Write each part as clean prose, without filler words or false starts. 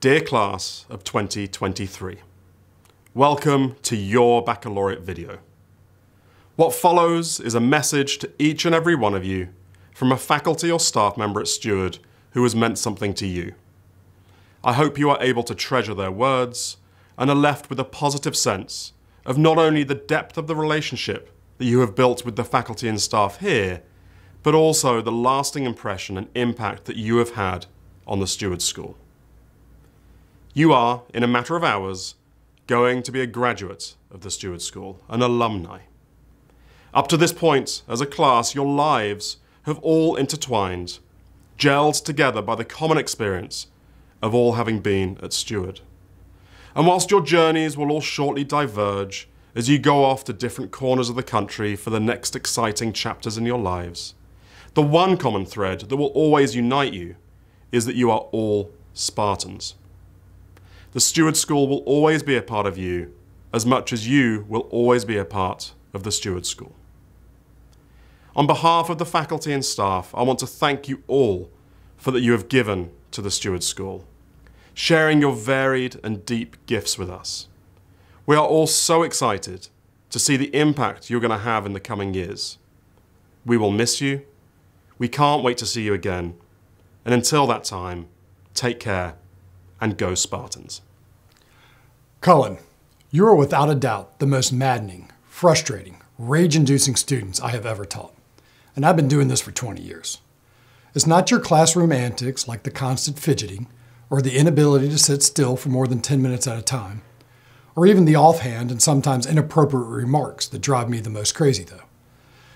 Dear class of 2023, welcome to your baccalaureate video. What follows is a message to each and every one of you from a faculty or staff member at Steward who has meant something to you. I hope you are able to treasure their words and are left with a positive sense of not only the depth of the relationship that you have built with the faculty and staff here, but also the lasting impression and impact that you have had on the Steward School. You are, in a matter of hours, going to be a graduate of the Steward School, an alumni. Up to this point, as a class, your lives have all intertwined, gelled together by the common experience of all having been at Steward. And whilst your journeys will all shortly diverge as you go off to different corners of the country for the next exciting chapters in your lives, the one common thread that will always unite you is that you are all Spartans. The Steward School will always be a part of you as much as you will always be a part of the Steward School. On behalf of the faculty and staff, I want to thank you all for that you have given to the Steward School, sharing your varied and deep gifts with us. We are all so excited to see the impact you're going to have in the coming years. We will miss you. We can't wait to see you again. And until that time, take care and go Spartans. Cullen, you are without a doubt the most maddening, frustrating, rage-inducing students I have ever taught. And I've been doing this for 20 years. It's not your classroom antics like the constant fidgeting, or the inability to sit still for more than 10 minutes at a time, or even the offhand and sometimes inappropriate remarks that drive me the most crazy, though.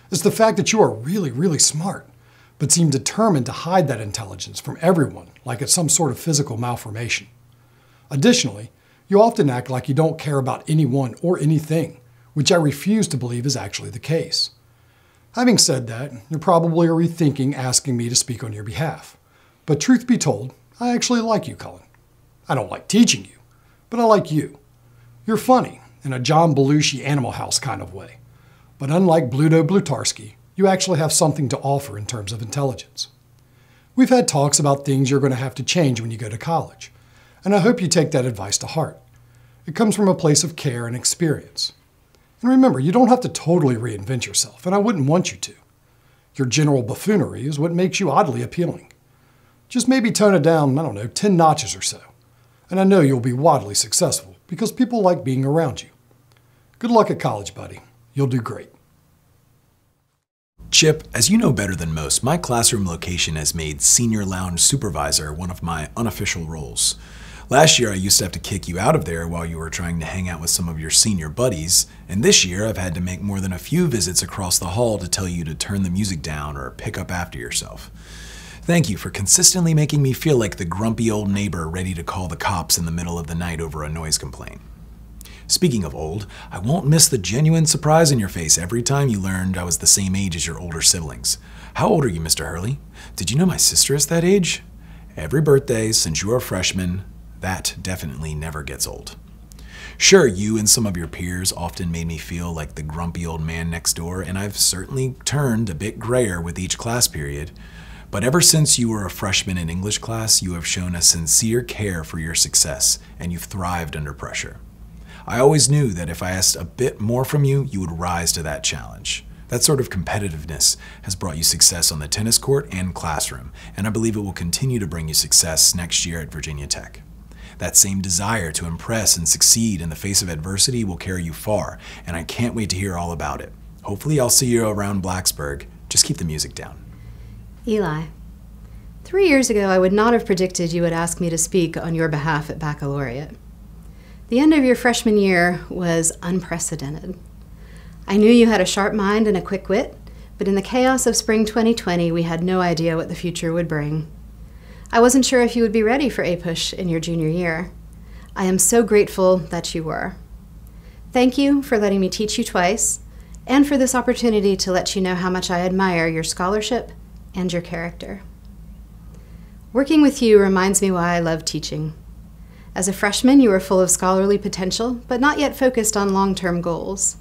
It's the fact that you are really, really smart, but seem determined to hide that intelligence from everyone like it's some sort of physical malformation. Additionally, you often act like you don't care about anyone or anything, which I refuse to believe is actually the case. Having said that, you probably are rethinking asking me to speak on your behalf. But truth be told, I actually like you, Cullen. I don't like teaching you, but I like you. You're funny, in a John Belushi Animal House kind of way. But unlike Bluto Blutarski, you actually have something to offer in terms of intelligence. We've had talks about things you're going to have to change when you go to college, and I hope you take that advice to heart. It comes from a place of care and experience. And remember, you don't have to totally reinvent yourself, and I wouldn't want you to. Your general buffoonery is what makes you oddly appealing. Just maybe tone it down, 10 notches or so. And I know you'll be wildly successful because people like being around you. Good luck at college, buddy. You'll do great. Chip, as you know better than most, my classroom location has made senior lounge supervisor one of my unofficial roles. Last year, I used to have to kick you out of there while you were trying to hang out with some of your senior buddies, and this year I've had to make more than a few visits across the hall to tell you to turn the music down or pick up after yourself. Thank you for consistently making me feel like the grumpy old neighbor ready to call the cops in the middle of the night over a noise complaint. Speaking of old, I won't miss the genuine surprise in your face every time you learned I was the same age as your older siblings. How old are you, Mr. Hurley? Did you know my sister is that age? Every birthday since you were a freshman, that definitely never gets old. Sure, you and some of your peers often made me feel like the grumpy old man next door, and I've certainly turned a bit grayer with each class period. But ever since you were a freshman in English class, you have shown a sincere care for your success, and you've thrived under pressure. I always knew that if I asked a bit more from you, you would rise to that challenge. That sort of competitiveness has brought you success on the tennis court and classroom, and I believe it will continue to bring you success next year at Virginia Tech. That same desire to impress and succeed in the face of adversity will carry you far, and I can't wait to hear all about it. Hopefully I'll see you around Blacksburg. Just keep the music down. Eli, 3 years ago I would not have predicted you would ask me to speak on your behalf at Baccalaureate. The end of your freshman year was unprecedented. I knew you had a sharp mind and a quick wit, but in the chaos of spring 2020, we had no idea what the future would bring. I wasn't sure if you would be ready for APUSH in your junior year. I am so grateful that you were. Thank you for letting me teach you twice, and for this opportunity to let you know how much I admire your scholarship and your character. Working with you reminds me why I love teaching. As a freshman, you were full of scholarly potential, but not yet focused on long-term goals.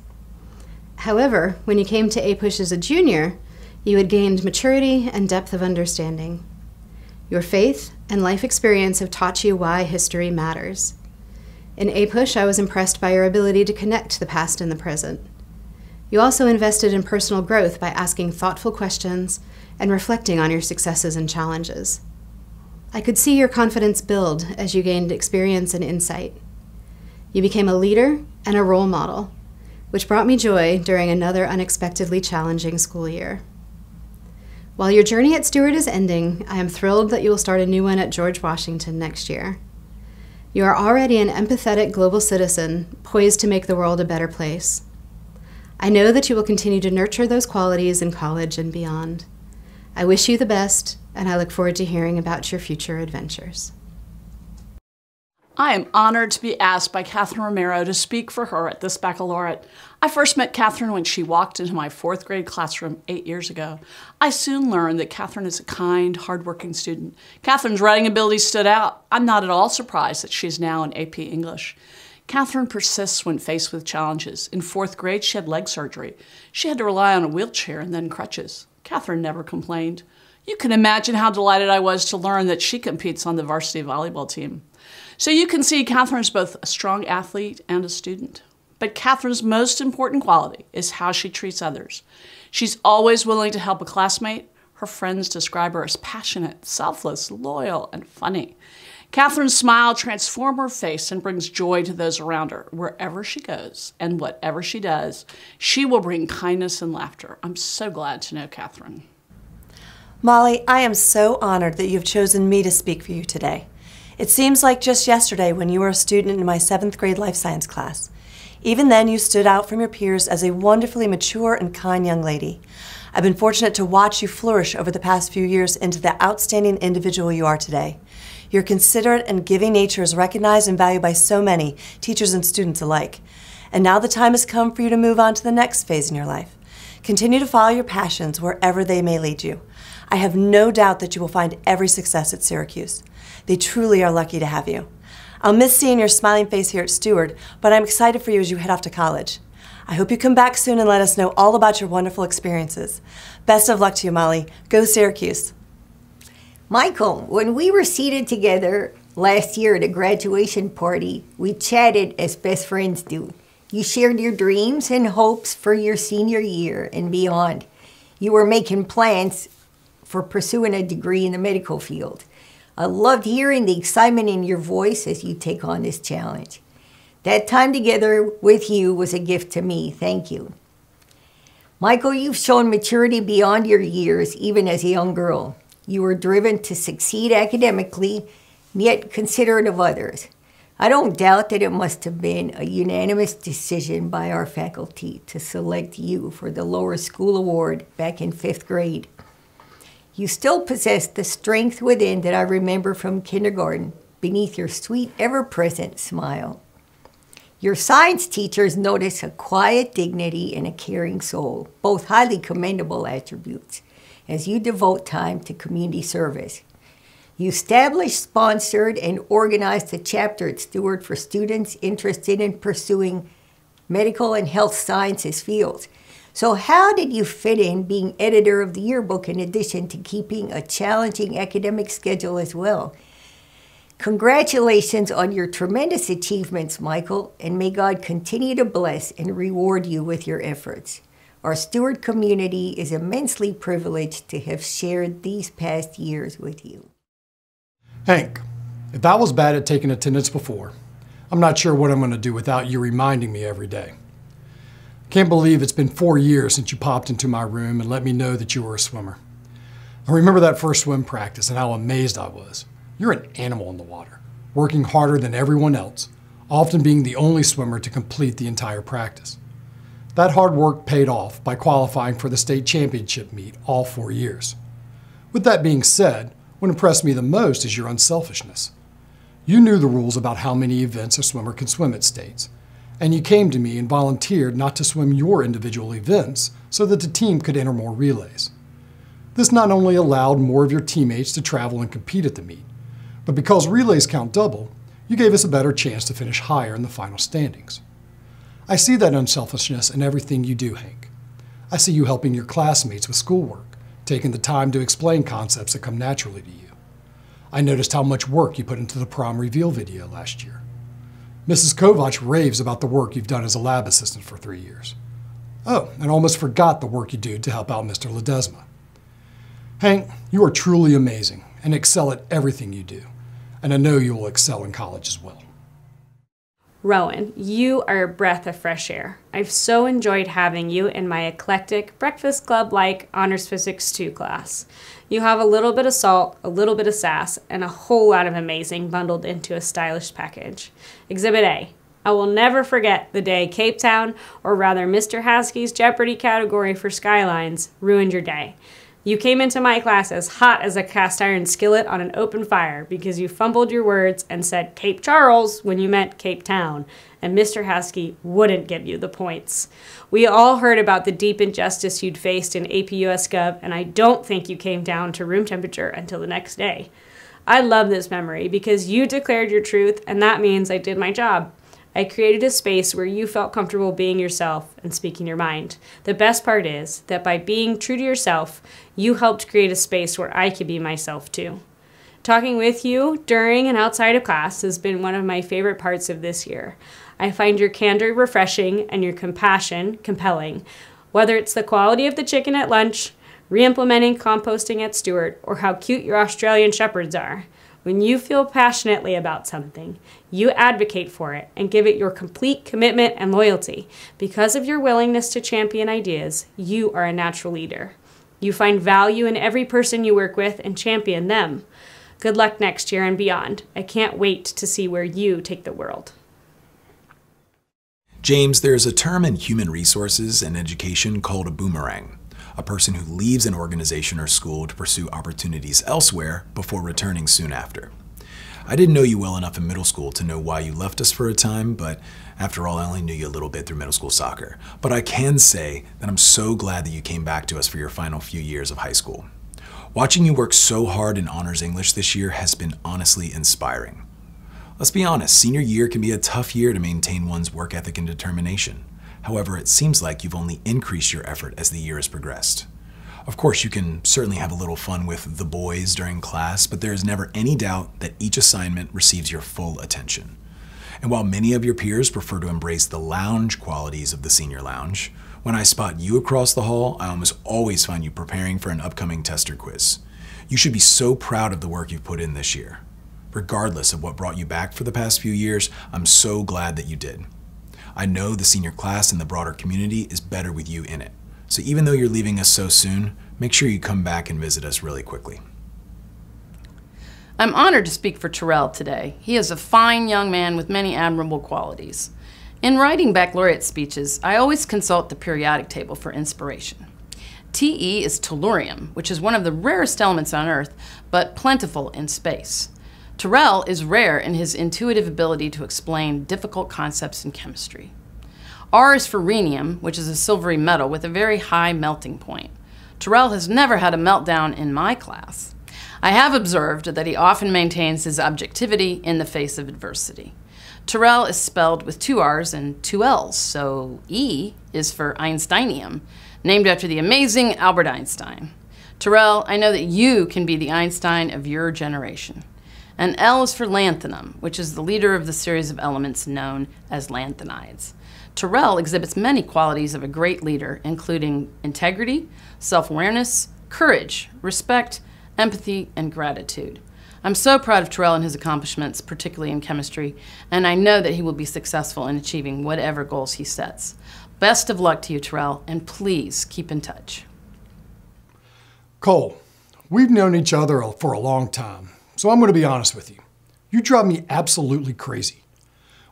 However, when you came to APUSH as a junior, you had gained maturity and depth of understanding. Your faith and life experience have taught you why history matters. In APUSH, I was impressed by your ability to connect the past and the present. You also invested in personal growth by asking thoughtful questions and reflecting on your successes and challenges. I could see your confidence build as you gained experience and insight. You became a leader and a role model, which brought me joy during another unexpectedly challenging school year. While your journey at Steward is ending, I am thrilled that you will start a new one at George Washington next year. You are already an empathetic global citizen, poised to make the world a better place. I know that you will continue to nurture those qualities in college and beyond. I wish you the best, and I look forward to hearing about your future adventures. I am honored to be asked by Catherine Romero to speak for her at this baccalaureate. I first met Catherine when she walked into my 4th grade classroom 8 years ago. I soon learned that Catherine is a kind, hardworking student. Catherine's writing ability stood out. I'm not at all surprised that she's now in AP English. Catherine persists when faced with challenges. In 4th grade, she had leg surgery. She had to rely on a wheelchair and then crutches. Catherine never complained. You can imagine how delighted I was to learn that she competes on the varsity volleyball team. So you can see Catherine's both a strong athlete and a student. But Catherine's most important quality is how she treats others. She's always willing to help a classmate. Her friends describe her as passionate, selfless, loyal, and funny. Catherine's smile transforms her face and brings joy to those around her. Wherever she goes and whatever she does, she will bring kindness and laughter. I'm so glad to know Catherine. Molly, I am so honored that you've chosen me to speak for you today. It seems like just yesterday when you were a student in my 7th grade life science class. Even then, you stood out from your peers as a wonderfully mature and kind young lady. I've been fortunate to watch you flourish over the past few years into the outstanding individual you are today. Your considerate and giving nature is recognized and valued by so many, teachers and students alike. And now the time has come for you to move on to the next phase in your life. Continue to follow your passions wherever they may lead you. I have no doubt that you will find every success at Syracuse. They truly are lucky to have you. I'll miss seeing your smiling face here at Steward, but I'm excited for you as you head off to college. I hope you come back soon and let us know all about your wonderful experiences. Best of luck to you, Molly. Go Syracuse. Michael, when we were seated together last year at a graduation party, we chatted as best friends do. You shared your dreams and hopes for your senior year and beyond. You were making plans for pursuing a degree in the medical field. I loved hearing the excitement in your voice as you take on this challenge. That time together with you was a gift to me. Thank you. Michael, you've shown maturity beyond your years, even as a young girl. You were driven to succeed academically, yet considerate of others. I don't doubt that it must have been a unanimous decision by our faculty to select you for the lower school award back in 5th grade. You still possess the strength within that I remember from kindergarten beneath your sweet, ever-present smile. Your science teachers notice a quiet dignity and a caring soul, both highly commendable attributes, as you devote time to community service. You established, sponsored, and organized a chapter at Steward for students interested in pursuing medical and health sciences fields. So how did you fit in being editor of the yearbook in addition to keeping a challenging academic schedule as well? Congratulations on your tremendous achievements, Michael, and may God continue to bless and reward you with your efforts. Our Steward community is immensely privileged to have shared these past years with you. Hank, if I was bad at taking attendance before, I'm not sure what I'm going to do without you reminding me every day. Can't believe it's been 4 years since you popped into my room and let me know that you were a swimmer. I remember that first swim practice and how amazed I was. You're an animal in the water, working harder than everyone else, often being the only swimmer to complete the entire practice. That hard work paid off by qualifying for the state championship meet all 4 years. With that being said, what impressed me the most is your unselfishness. You knew the rules about how many events a swimmer can swim at states, and you came to me and volunteered not to swim your individual events so that the team could enter more relays. This not only allowed more of your teammates to travel and compete at the meet, but because relays count double, you gave us a better chance to finish higher in the final standings. I see that unselfishness in everything you do, Hank. I see you helping your classmates with schoolwork, taking the time to explain concepts that come naturally to you. I noticed how much work you put into the prom reveal video last year. Mrs. Kovach raves about the work you've done as a lab assistant for 3 years. Oh, and almost forgot the work you do to help out Mr. Ledesma. Hank, you are truly amazing and excel at everything you do. And I know you will excel in college as well. Rowan, you are a breath of fresh air. I've so enjoyed having you in my eclectic, breakfast club-like Honors Physics 2 class. You have a little bit of salt, a little bit of sass, and a whole lot of amazing bundled into a stylish package. Exhibit A. I will never forget the day Cape Town, or rather Mr. Haskey's Jeopardy category for Skylines, ruined your day. You came into my class as hot as a cast iron skillet on an open fire because you fumbled your words and said Cape Charles when you meant Cape Town, and Mr. Haskey wouldn't give you the points. We all heard about the deep injustice you'd faced in AP US Gov, and I don't think you came down to room temperature until the next day. I love this memory because you declared your truth, and that means I did my job. I created a space where you felt comfortable being yourself and speaking your mind. The best part is that by being true to yourself, you helped create a space where I could be myself too. Talking with you during and outside of class has been one of my favorite parts of this year. I find your candor refreshing and your compassion compelling. Whether it's the quality of the chicken at lunch, re-implementing composting at Steward, or how cute your Australian shepherds are. When you feel passionately about something, you advocate for it and give it your complete commitment and loyalty. Because of your willingness to champion ideas, you are a natural leader. You find value in every person you work with and champion them. Good luck next year and beyond. I can't wait to see where you take the world. James, there's a term in human resources and education called a boomerang. A person who leaves an organization or school to pursue opportunities elsewhere before returning soon after. I didn't know you well enough in middle school to know why you left us for a time, but after all, I only knew you a little bit through middle school soccer. But I can say that I'm so glad that you came back to us for your final few years of high school. Watching you work so hard in Honors English this year has been honestly inspiring. Let's be honest, senior year can be a tough year to maintain one's work ethic and determination. However, it seems like you've only increased your effort as the year has progressed. Of course, you can certainly have a little fun with the boys during class, but there is never any doubt that each assignment receives your full attention. And while many of your peers prefer to embrace the lounge qualities of the senior lounge, when I spot you across the hall, I almost always find you preparing for an upcoming test or quiz. You should be so proud of the work you've put in this year. Regardless of what brought you back for the past few years, I'm so glad that you did. I know the senior class and the broader community is better with you in it. So even though you're leaving us so soon, make sure you come back and visit us really quickly. I'm honored to speak for Terrell today. He is a fine young man with many admirable qualities. In writing baccalaureate speeches, I always consult the periodic table for inspiration. Te is tellurium, which is one of the rarest elements on Earth, but plentiful in space. Terrell is rare in his intuitive ability to explain difficult concepts in chemistry. R is for rhenium, which is a silvery metal with a very high melting point. Terrell has never had a meltdown in my class. I have observed that he often maintains his objectivity in the face of adversity. Terrell is spelled with 2 R's and 2 L's, so E is for Einsteinium, named after the amazing Albert Einstein. Terrell, I know that you can be the Einstein of your generation. And L is for lanthanum, which is the leader of the series of elements known as lanthanides. Terrell exhibits many qualities of a great leader, including integrity, self-awareness, courage, respect, empathy, and gratitude. I'm so proud of Terrell and his accomplishments, particularly in chemistry, and I know that he will be successful in achieving whatever goals he sets. Best of luck to you, Terrell, and please keep in touch. Cole, we've known each other for a long time. So I'm going to be honest with you. You drive me absolutely crazy.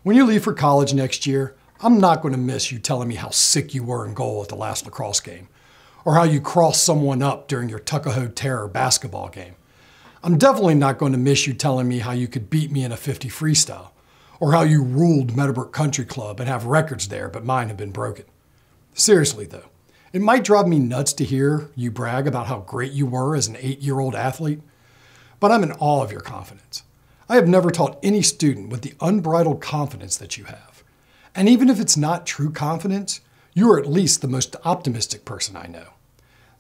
When you leave for college next year, I'm not going to miss you telling me how sick you were in goal at the last lacrosse game, or how you crossed someone up during your Tuckahoe Terror basketball game. I'm definitely not going to miss you telling me how you could beat me in a 50 freestyle, or how you ruled Meadowbrook Country Club and have records there, but mine have been broken. Seriously though, it might drive me nuts to hear you brag about how great you were as an 8-year-old athlete, but I'm in awe of your confidence. I have never taught any student with the unbridled confidence that you have. And even if it's not true confidence, you are at least the most optimistic person I know.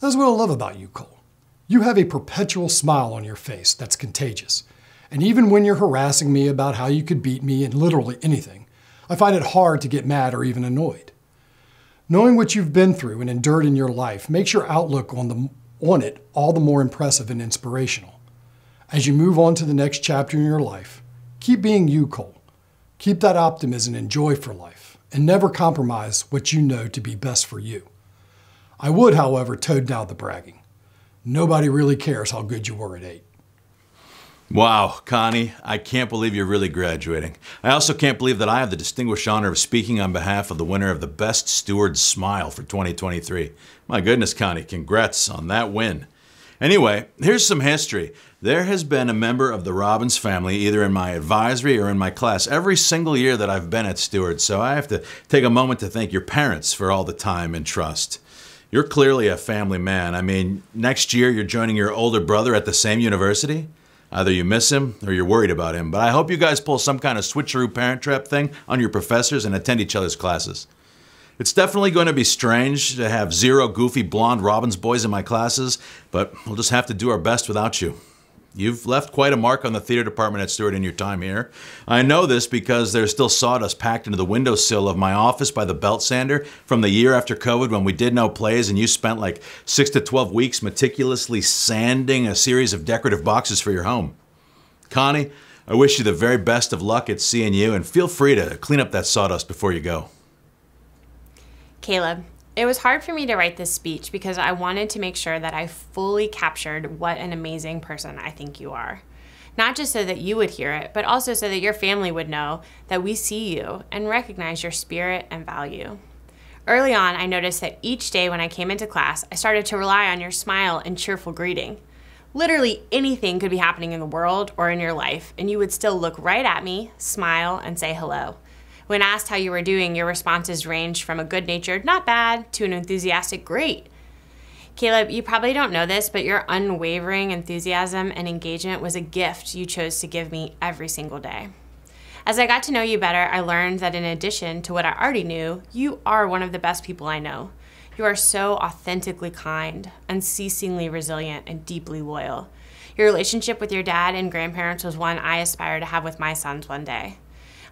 That's what I love about you, Cole. You have a perpetual smile on your face that's contagious. And even when you're harassing me about how you could beat me in literally anything, I find it hard to get mad or even annoyed. Knowing what you've been through and endured in your life makes your outlook on it all the more impressive and inspirational. As you move on to the next chapter in your life, keep being you, Cole. Keep that optimism and joy for life, and never compromise what you know to be best for you. I would, however, tone down the bragging. Nobody really cares how good you were at 8. Wow, Connie, I can't believe you're really graduating. I also can't believe that I have the distinguished honor of speaking on behalf of the winner of the Best Steward Smile for 2023. My goodness, Connie, congrats on that win. Anyway, here's some history. There has been a member of the Robbins family either in my advisory or in my class every single year that I've been at Steward, so I have to take a moment to thank your parents for all the time and trust. You're clearly a family man. I mean, next year you're joining your older brother at the same university. Either you miss him or you're worried about him, but I hope you guys pull some kind of switcheroo parent trap thing on your professors and attend each other's classes. It's definitely going to be strange to have 0 goofy blonde Robbins boys in my classes, but we'll just have to do our best without you. You've left quite a mark on the theater department at Steward in your time here. I know this because there's still sawdust packed into the windowsill of my office by the belt sander from the year after COVID when we did no plays and you spent like 6 to 12 weeks meticulously sanding a series of decorative boxes for your home. Connie, I wish you the very best of luck at seeing you, and feel free to clean up that sawdust before you go. Caleb, it was hard for me to write this speech because I wanted to make sure that I fully captured what an amazing person I think you are. Not just so that you would hear it, but also so that your family would know that we see you and recognize your spirit and value. Early on, I noticed that each day when I came into class, I started to rely on your smile and cheerful greeting. Literally anything could be happening in the world or in your life, and you would still look right at me, smile, and say hello. When asked how you were doing, your responses ranged from a good-natured, not bad, to an enthusiastic, great. Caleb, you probably don't know this, but your unwavering enthusiasm and engagement was a gift you chose to give me every single day. As I got to know you better, I learned that in addition to what I already knew, you are one of the best people I know. You are so authentically kind, unceasingly resilient, and deeply loyal. Your relationship with your dad and grandparents was one I aspire to have with my sons one day.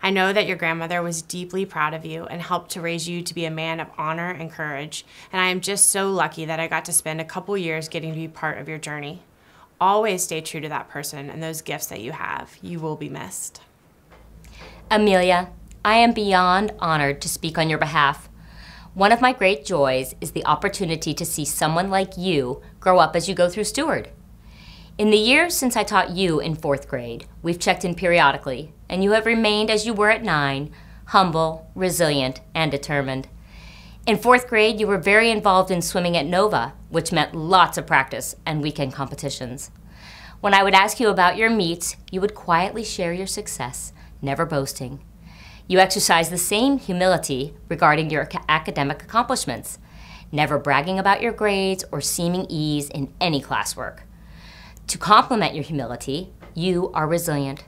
I know that your grandmother was deeply proud of you and helped to raise you to be a man of honor and courage, and I am just so lucky that I got to spend a couple years getting to be part of your journey. Always stay true to that person and those gifts that you have. You will be missed. Amelia, I am beyond honored to speak on your behalf. One of my great joys is the opportunity to see someone like you grow up as you go through Steward. In the years since I taught you in 4th grade, we've checked in periodically, and you have remained as you were at 9, humble, resilient, and determined. In 4th grade, you were very involved in swimming at Nova, which meant lots of practice and weekend competitions. When I would ask you about your meets, you would quietly share your success, never boasting. You exercised the same humility regarding your academic accomplishments, never bragging about your grades or seeming ease in any classwork. To complement your humility, you are resilient.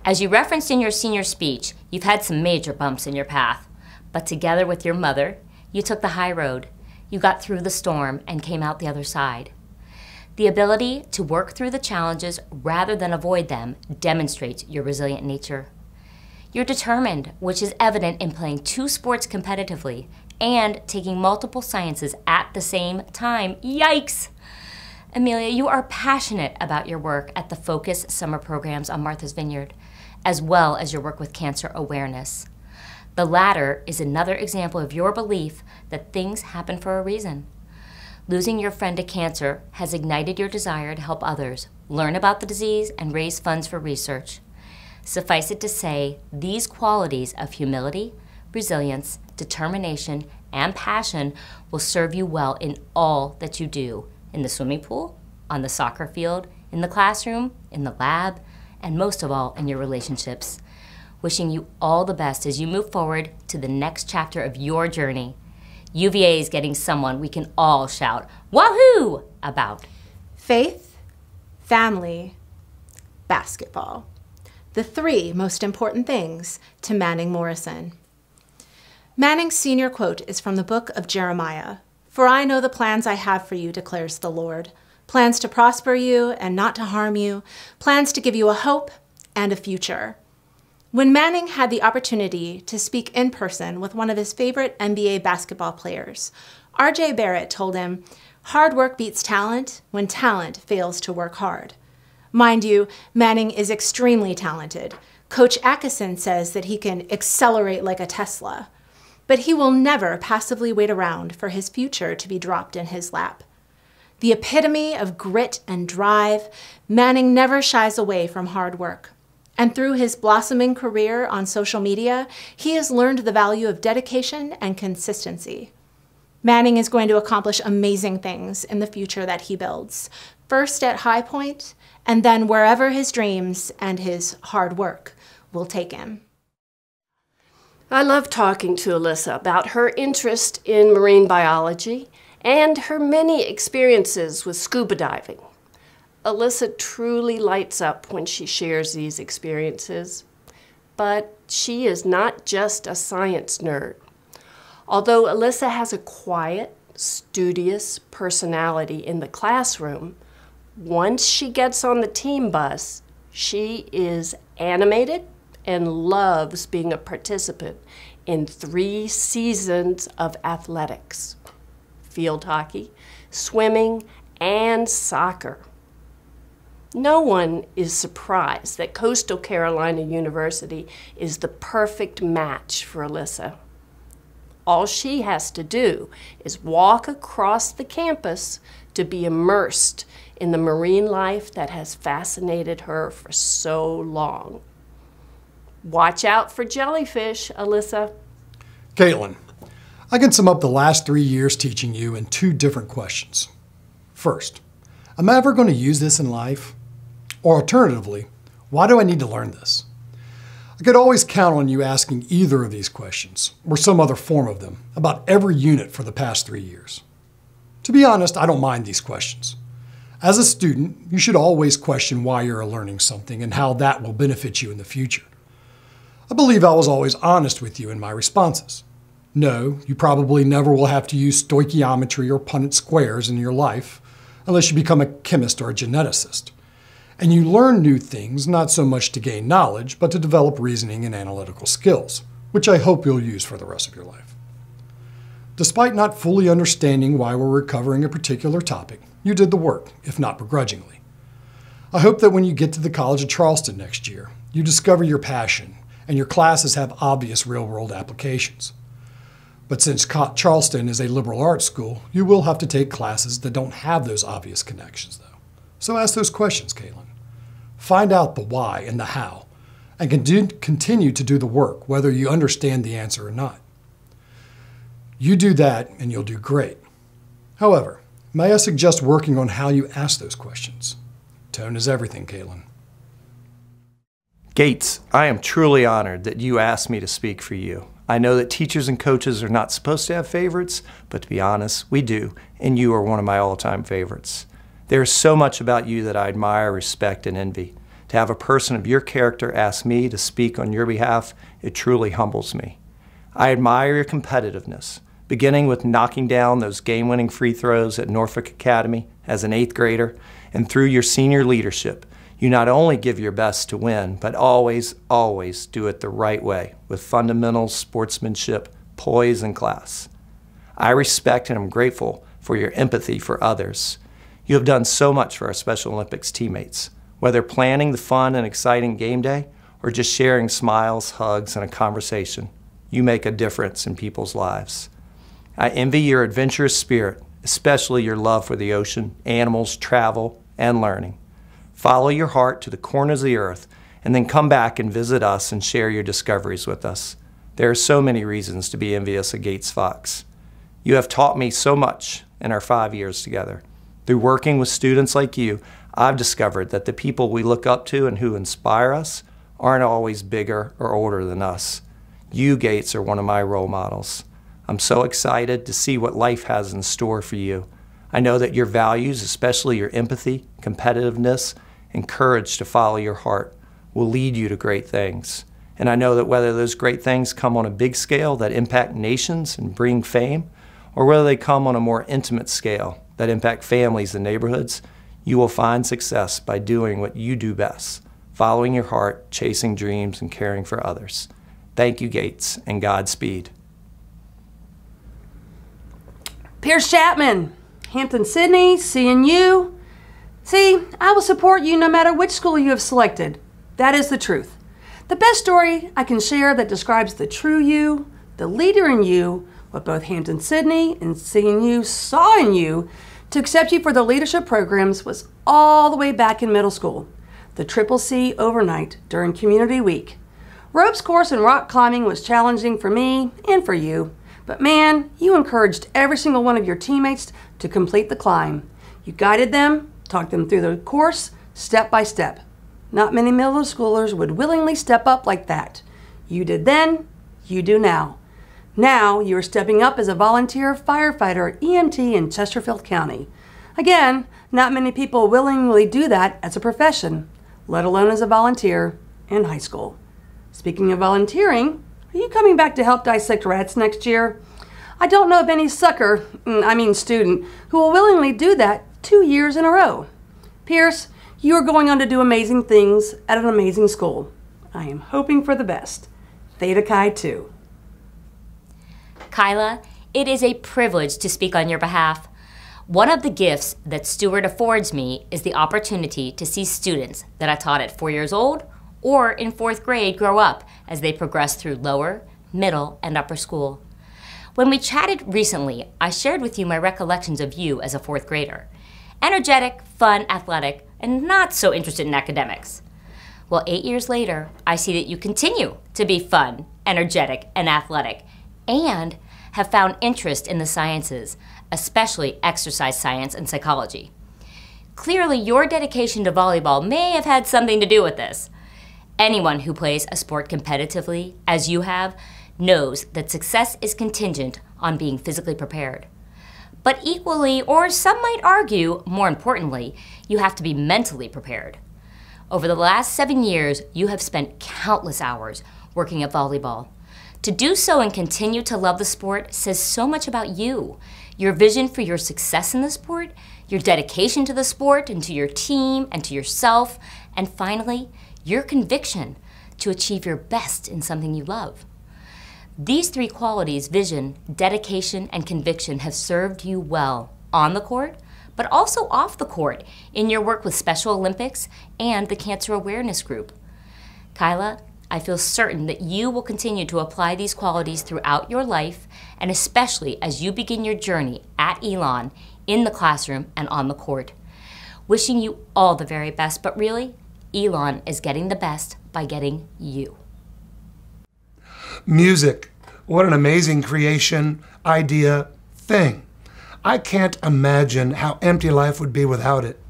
As you referenced in your senior speech, you've had some major bumps in your path, but together with your mother, you took the high road. You got through the storm and came out the other side. The ability to work through the challenges rather than avoid them demonstrates your resilient nature. You're determined, which is evident in playing 2 sports competitively and taking multiple sciences at the same time. Yikes! Amelia, you are passionate about your work at the Focus summer programs on Martha's Vineyard, as well as your work with cancer awareness. The latter is another example of your belief that things happen for a reason. Losing your friend to cancer has ignited your desire to help others learn about the disease and raise funds for research. Suffice it to say, these qualities of humility, resilience, determination, and passion will serve you well in all that you do, in the swimming pool, on the soccer field, in the classroom, in the lab, and most of all, in your relationships. Wishing you all the best as you move forward to the next chapter of your journey. UVA is getting someone we can all shout, wahoo, about. Faith, family, basketball. The 3 most important things to Manning Morrison. Manning's senior quote is from the book of Jeremiah. "For I know the plans I have for you, declares the Lord, plans to prosper you and not to harm you, plans to give you a hope and a future. When Manning had the opportunity to speak in person with one of his favorite NBA basketball players, R.J. Barrett told him, "Hard work beats talent when talent fails to work hard." Mind you, Manning is extremely talented. Coach Atkinson says that he can accelerate like a Tesla. But he will never passively wait around for his future to be dropped in his lap. The epitome of grit and drive, Manning never shies away from hard work. And through his blossoming career on social media, he has learned the value of dedication and consistency. Manning is going to accomplish amazing things in the future that he builds, first at High Point, and then wherever his dreams and his hard work will take him. I love talking to Alyssa about her interest in marine biology and her many experiences with scuba diving. Alyssa truly lights up when she shares these experiences, but she is not just a science nerd. Although Alyssa has a quiet, studious personality in the classroom, once she gets on the team bus, she is animated and loves being a participant in 3 seasons of athletics: field hockey, swimming, and soccer. No one is surprised that Coastal Carolina University is the perfect match for Alyssa. All she has to do is walk across the campus to be immersed in the marine life that has fascinated her for so long. Watch out for jellyfish, Alyssa. Caitlin, I can sum up the last 3 years teaching you in 2 different questions. First, am I ever going to use this in life? Or alternatively, why do I need to learn this? I could always count on you asking either of these questions, or some other form of them, about every unit for the past 3 years. To be honest, I don't mind these questions. As a student, you should always question why you're learning something and how that will benefit you in the future. I believe I was always honest with you in my responses. No, you probably never will have to use stoichiometry or Punnett squares in your life, unless you become a chemist or a geneticist. And you learn new things not so much to gain knowledge, but to develop reasoning and analytical skills, which I hope you'll use for the rest of your life. Despite not fully understanding why we're covering a particular topic, you did the work, if not begrudgingly. I hope that when you get to the College of Charleston next year, you discover your passion and your classes have obvious real-world applications. But since Charleston is a liberal arts school, you will have to take classes that don't have those obvious connections, though. So ask those questions, Caitlin. Find out the why and the how, and continue to do the work, whether you understand the answer or not. You do that, and you'll do great. However, may I suggest working on how you ask those questions? Tone is everything, Caitlin. Gates, I am truly honored that you asked me to speak for you. I know that teachers and coaches are not supposed to have favorites, but to be honest, we do, and you are one of my all-time favorites. There is so much about you that I admire, respect, and envy. To have a person of your character ask me to speak on your behalf, it truly humbles me. I admire your competitiveness, beginning with knocking down those game-winning free throws at Norfolk Academy as an 8th grader, and through your senior leadership, you not only give your best to win, but always, always do it the right way, with fundamentals, sportsmanship, poise, and class. I respect and am grateful for your empathy for others. You have done so much for our Special Olympics teammates, whether planning the fun and exciting game day or just sharing smiles, hugs, and a conversation. You make a difference in people's lives. I envy your adventurous spirit, especially your love for the ocean, animals, travel, and learning. Follow your heart to the corners of the earth and then come back and visit us and share your discoveries with us. There are so many reasons to be envious of Gates Fox. You have taught me so much in our 5 years together. Through working with students like you, I've discovered that the people we look up to and who inspire us aren't always bigger or older than us. You, Gates, are one of my role models. I'm so excited to see what life has in store for you. I know that your values, especially your empathy, competitiveness, and courage to follow your heart, will lead you to great things. And I know that whether those great things come on a big scale that impact nations and bring fame, or whether they come on a more intimate scale that impact families and neighborhoods, You will find success by doing what you do best, following your heart, chasing dreams, and caring for others. Thank you, Gates, and Godspeed. Pierce Chapman, Hampton-Sydney, seeing you. See, I will support you no matter which school you have selected. That is the truth. The best story I can share that describes the true you, the leader in you, what both Hampton-Sydney and seeing you saw in you to accept you for the leadership programs was all the way back in middle school. The CCC overnight during Community Week. Ropes course and rock climbing was challenging for me and for you. But man, you encouraged every single one of your teammates to complete the climb. You guided them, talked them through the course, step by step. Not many middle schoolers would willingly step up like that. You did then, you do now. Now you are stepping up as a volunteer firefighter EMT in Chesterfield County. Again, not many people willingly do that as a profession, let alone as a volunteer in high school. Speaking of volunteering, are you coming back to help dissect rats next year? I don't know of any student, who will willingly do that 2 years in a row. Pierce, you are going on to do amazing things at an amazing school. I am hoping for the best. Theta Chi 2. Kyla, it is a privilege to speak on your behalf. One of the gifts that Steward affords me is the opportunity to see students that I taught at 4 years old or in 4th grade grow up as they progress through lower, middle, and upper school. When we chatted recently, I shared with you my recollections of you as a 4th grader. Energetic, fun, athletic, and not so interested in academics. Well, 8 years later, I see that you continue to be fun, energetic, and athletic, and have found interest in the sciences, especially exercise science and psychology. Clearly, your dedication to volleyball may have had something to do with this. Anyone who plays a sport competitively, as you have, knows that success is contingent on being physically prepared. But equally, or some might argue, more importantly, you have to be mentally prepared. Over the last 7 years, you have spent countless hours working at volleyball. To do so and continue to love the sport says so much about you, your vision for your success in the sport, your dedication to the sport and to your team and to yourself, and finally, your conviction to achieve your best in something you love. These 3 qualities, vision, dedication, and conviction, have served you well on the court, but also off the court in your work with Special Olympics and the Cancer Awareness Group. Kyla, I feel certain that you will continue to apply these qualities throughout your life, and especially as you begin your journey at Elon, in the classroom and on the court. Wishing you all the very best, but really, Elon is getting the best by getting you. Music. What an amazing creation, idea, thing. I can't imagine how empty life would be without it.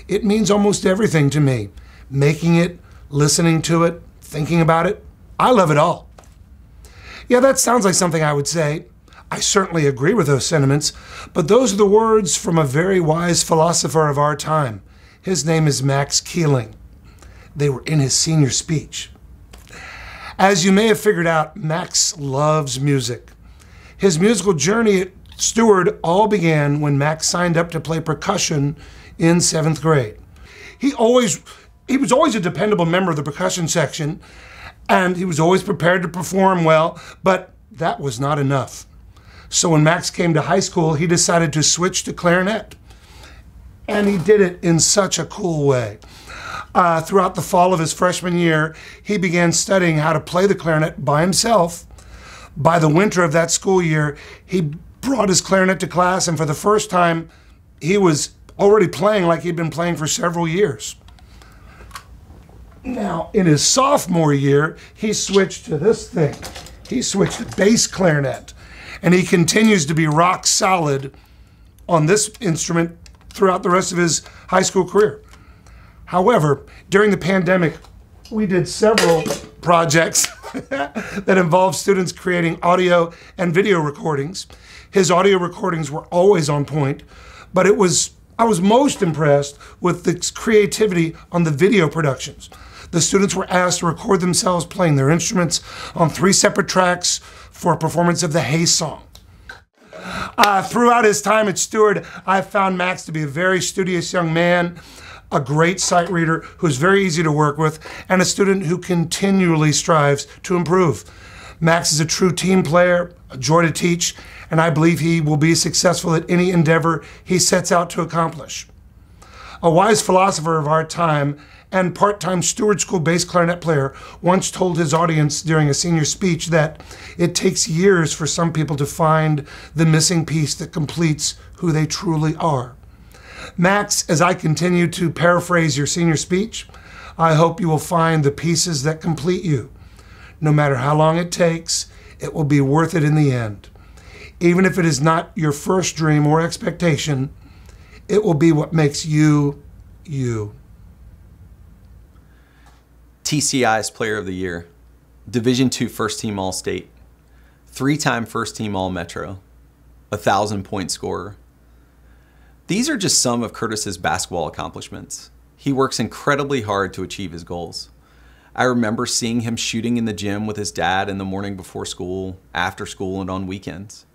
It means almost everything to me. Making it, listening to it, thinking about it, I love it all. Yeah, that sounds like something I would say. I certainly agree with those sentiments, but those are the words from a very wise philosopher of our time. His name is Max Keeling. They were in his senior speech. As you may have figured out, Max loves music. His musical journey at Steward all began when Max signed up to play percussion in 7th grade. He was always a dependable member of the percussion section, and he was always prepared to perform well, but that was not enough. So when Max came to high school, he decided to switch to clarinet. And he did it in such a cool way. Throughout the fall of his freshman year, he began studying how to play the clarinet by himself. By the winter of that school year, he brought his clarinet to class, and for the first time, he was already playing like he'd been playing for several years. Now, in his sophomore year, he switched to this thing. He switched to bass clarinet, and he continues to be rock solid on this instrument throughout the rest of his high school career. However, during the pandemic, we did several projects that involved students creating audio and video recordings. His audio recordings were always on point, but I was most impressed with the creativity on the video productions. The students were asked to record themselves playing their instruments on 3 separate tracks for a performance of the Hey song. Throughout his time at Steward, I've found Max to be a very studious young man, a great sight reader who's very easy to work with, and a student who continually strives to improve. Max is a true team player, a joy to teach, and I believe he will be successful at any endeavor he sets out to accomplish. A wise philosopher of our time and part-time Steward School bass clarinet player once told his audience during a senior speech that it takes years for some people to find the missing piece that completes who they truly are. Max, as I continue to paraphrase your senior speech, I hope you will find the pieces that complete you. No matter how long it takes, it will be worth it in the end. Even if it is not your first dream or expectation, it will be what makes you, you. TCI's Player of the Year, Division II First Team All-State, 3-time First Team All-Metro, 1,000-point scorer. These are just some of Curtis's basketball accomplishments. He works incredibly hard to achieve his goals. I remember seeing him shooting in the gym with his dad in the morning before school, after school, and on weekends.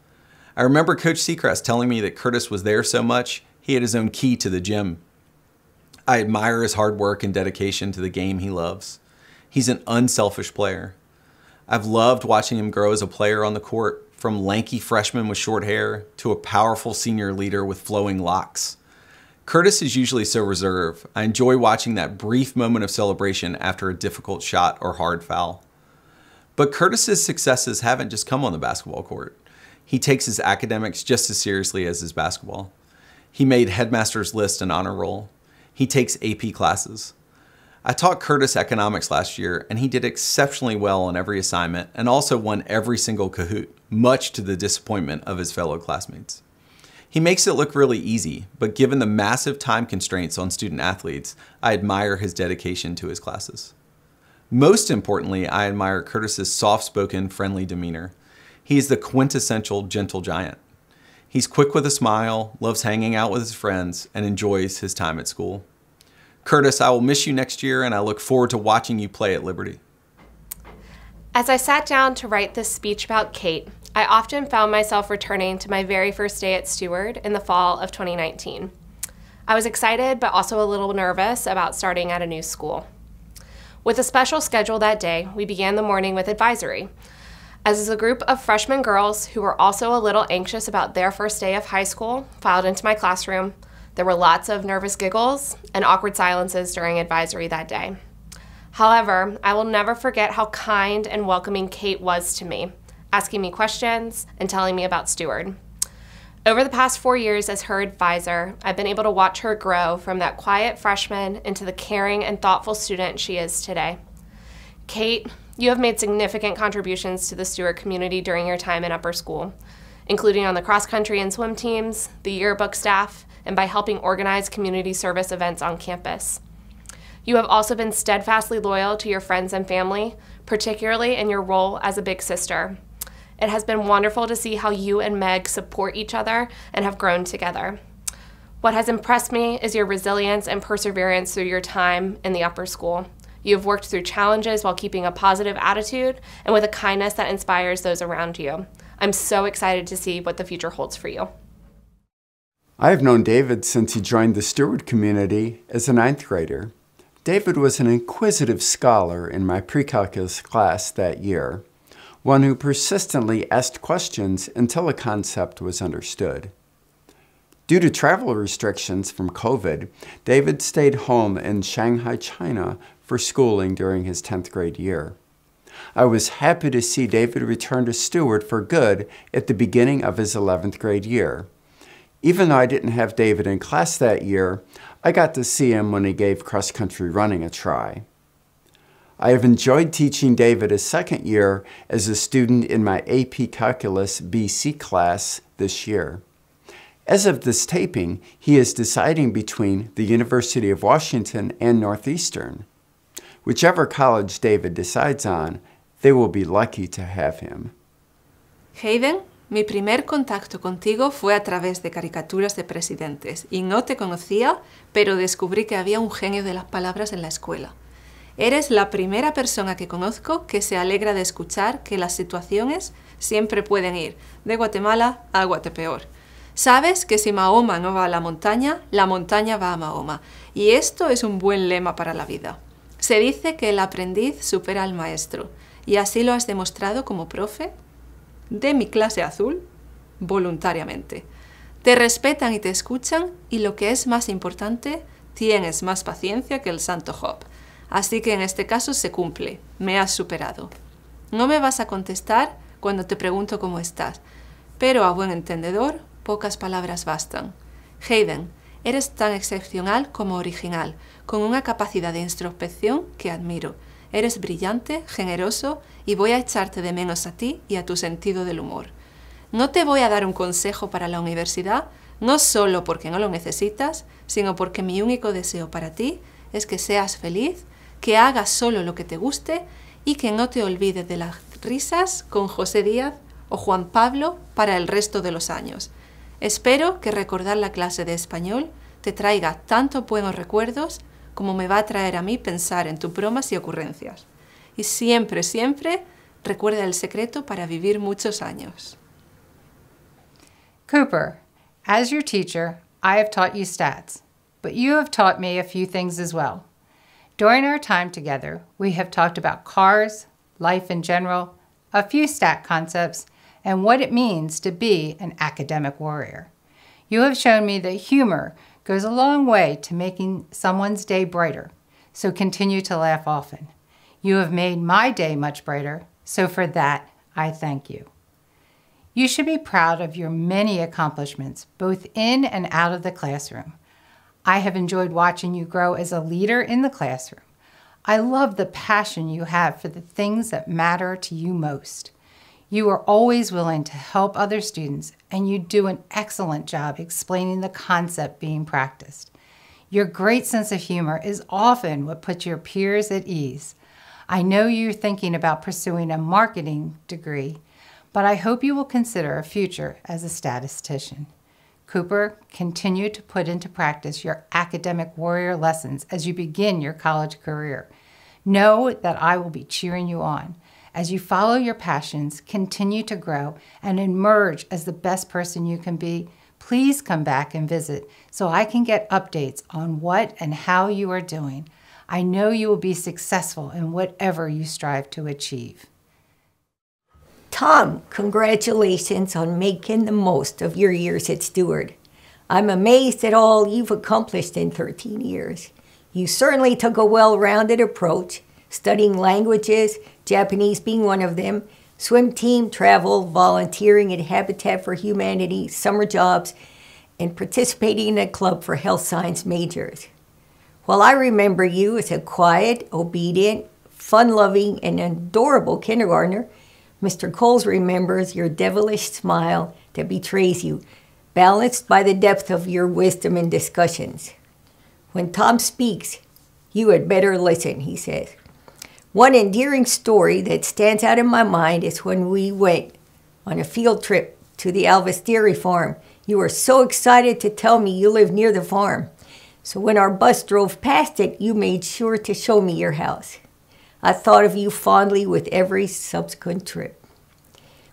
I remember Coach Seacrest telling me that Curtis was there so much, he had his own key to the gym. I admire his hard work and dedication to the game he loves. He's an unselfish player. I've loved watching him grow as a player on the court, from lanky freshman with short hair to a powerful senior leader with flowing locks. Curtis is usually so reserved. I enjoy watching that brief moment of celebration after a difficult shot or hard foul. But Curtis's successes haven't just come on the basketball court. He takes his academics just as seriously as his basketball. He made headmaster's list and honor roll. He takes AP classes. I taught Curtis economics last year, and he did exceptionally well on every assignment and also won every single Kahoot, much to the disappointment of his fellow classmates. He makes it look really easy, but given the massive time constraints on student athletes, I admire his dedication to his classes. Most importantly, I admire Curtis's soft-spoken, friendly demeanor. He is the quintessential gentle giant. He's quick with a smile, loves hanging out with his friends, and enjoys his time at school. Curtis, I will miss you next year, and I look forward to watching you play at Liberty. As I sat down to write this speech about Kate, I often found myself returning to my very first day at Steward in the fall of 2019. I was excited, but also a little nervous about starting at a new school. With a special schedule that day, we began the morning with advisory. As a group of freshman girls who were also a little anxious about their first day of high school filed into my classroom, there were lots of nervous giggles and awkward silences during advisory that day. However, I will never forget how kind and welcoming Kate was to me, asking me questions and telling me about Steward. Over the past 4 years as her advisor, I've been able to watch her grow from that quiet freshman into the caring and thoughtful student she is today. Kate, you have made significant contributions to the Steward community during your time in upper school, including on the cross-country and swim teams, the yearbook staff, and by helping organize community service events on campus. You have also been steadfastly loyal to your friends and family, particularly in your role as a big sister. It has been wonderful to see how you and Meg support each other and have grown together. What has impressed me is your resilience and perseverance through your time in the upper school. You have worked through challenges while keeping a positive attitude and with a kindness that inspires those around you. I'm so excited to see what the future holds for you. I have known David since he joined the Steward community as a 9th grader. David was an inquisitive scholar in my pre-calculus class that year, one who persistently asked questions until a concept was understood. Due to travel restrictions from COVID, David stayed home in Shanghai, China for schooling during his 10th grade year. I was happy to see David return to Steward for good at the beginning of his 11th grade year. Even though I didn't have David in class that year, I got to see him when he gave cross-country running a try. I have enjoyed teaching David his 2nd year as a student in my AP Calculus BC class this year. As of this taping, he is deciding between the University of Washington and Northeastern. Whichever college David decides on, they will be lucky to have him. Hayden, mi primer contacto contigo fue a través de caricaturas de presidentes y no te conocía, pero descubrí que había un genio de las palabras en la escuela. Eres la primera persona que conozco que se alegra de escuchar que las situaciones siempre pueden ir de Guatemala a Guatepeor. Sabes que si Mahoma no va a la montaña va a Mahoma. Y esto es un buen lema para la vida. Se dice que el aprendiz supera al maestro. ¿Y así lo has demostrado como profe de mi clase azul? Voluntariamente. Te respetan y te escuchan, y lo que es más importante, tienes más paciencia que el santo Job. Así que en este caso se cumple. Me has superado. No me vas a contestar cuando te pregunto cómo estás, pero a buen entendedor, pocas palabras bastan. Hayden, eres tan excepcional como original, con una capacidad de introspección que admiro. Eres brillante, generoso, y voy a echarte de menos a ti y a tu sentido del humor. No te voy a dar un consejo para la universidad, no solo porque no lo necesitas, sino porque mi único deseo para ti es que seas feliz, que hagas solo lo que te guste y que no te olvides de las risas con José Díaz o Juan Pablo para el resto de los años. Espero que recordar la clase de español te traiga tantos buenos recuerdos como me va a traer a mí pensar en tus bromas y ocurrencias. Y siempre, siempre recuerda el secreto para vivir muchos años. Cooper, as your teacher, I have taught you stats, but you have taught me a few things as well. During our time together, we have talked about cars, life in general, a few stat concepts, and what it means to be an academic warrior. You have shown me that humor goes a long way to making someone's day brighter, so continue to laugh often. You have made my day much brighter, so for that, I thank you. You should be proud of your many accomplishments, both in and out of the classroom. I have enjoyed watching you grow as a leader in the classroom. I love the passion you have for the things that matter to you most. You are always willing to help other students, and you do an excellent job explaining the concept being practiced. Your great sense of humor is often what puts your peers at ease. I know you're thinking about pursuing a marketing degree, but I hope you will consider a future as a statistician. Cooper, continue to put into practice your academic warrior lessons as you begin your college career. Know that I will be cheering you on. As you follow your passions, continue to grow, and emerge as the best person you can be, please come back and visit so I can get updates on what and how you are doing. I know you will be successful in whatever you strive to achieve. Tom, congratulations on making the most of your years at Steward. I'm amazed at all you've accomplished in 13 years. You certainly took a well-rounded approach, studying languages, Japanese being one of them, swim team, travel, volunteering at Habitat for Humanity, summer jobs, and participating in a club for health science majors. While I remember you as a quiet, obedient, fun-loving, and adorable kindergartner, Mr. Coles remembers your devilish smile that betrays you, balanced by the depth of your wisdom in discussions. When Tom speaks, you had better listen, he says. One endearing story that stands out in my mind is when we went on a field trip to the Alvis Dairy Farm. You were so excited to tell me you live near the farm. So when our bus drove past it, you made sure to show me your house. I thought of you fondly with every subsequent trip.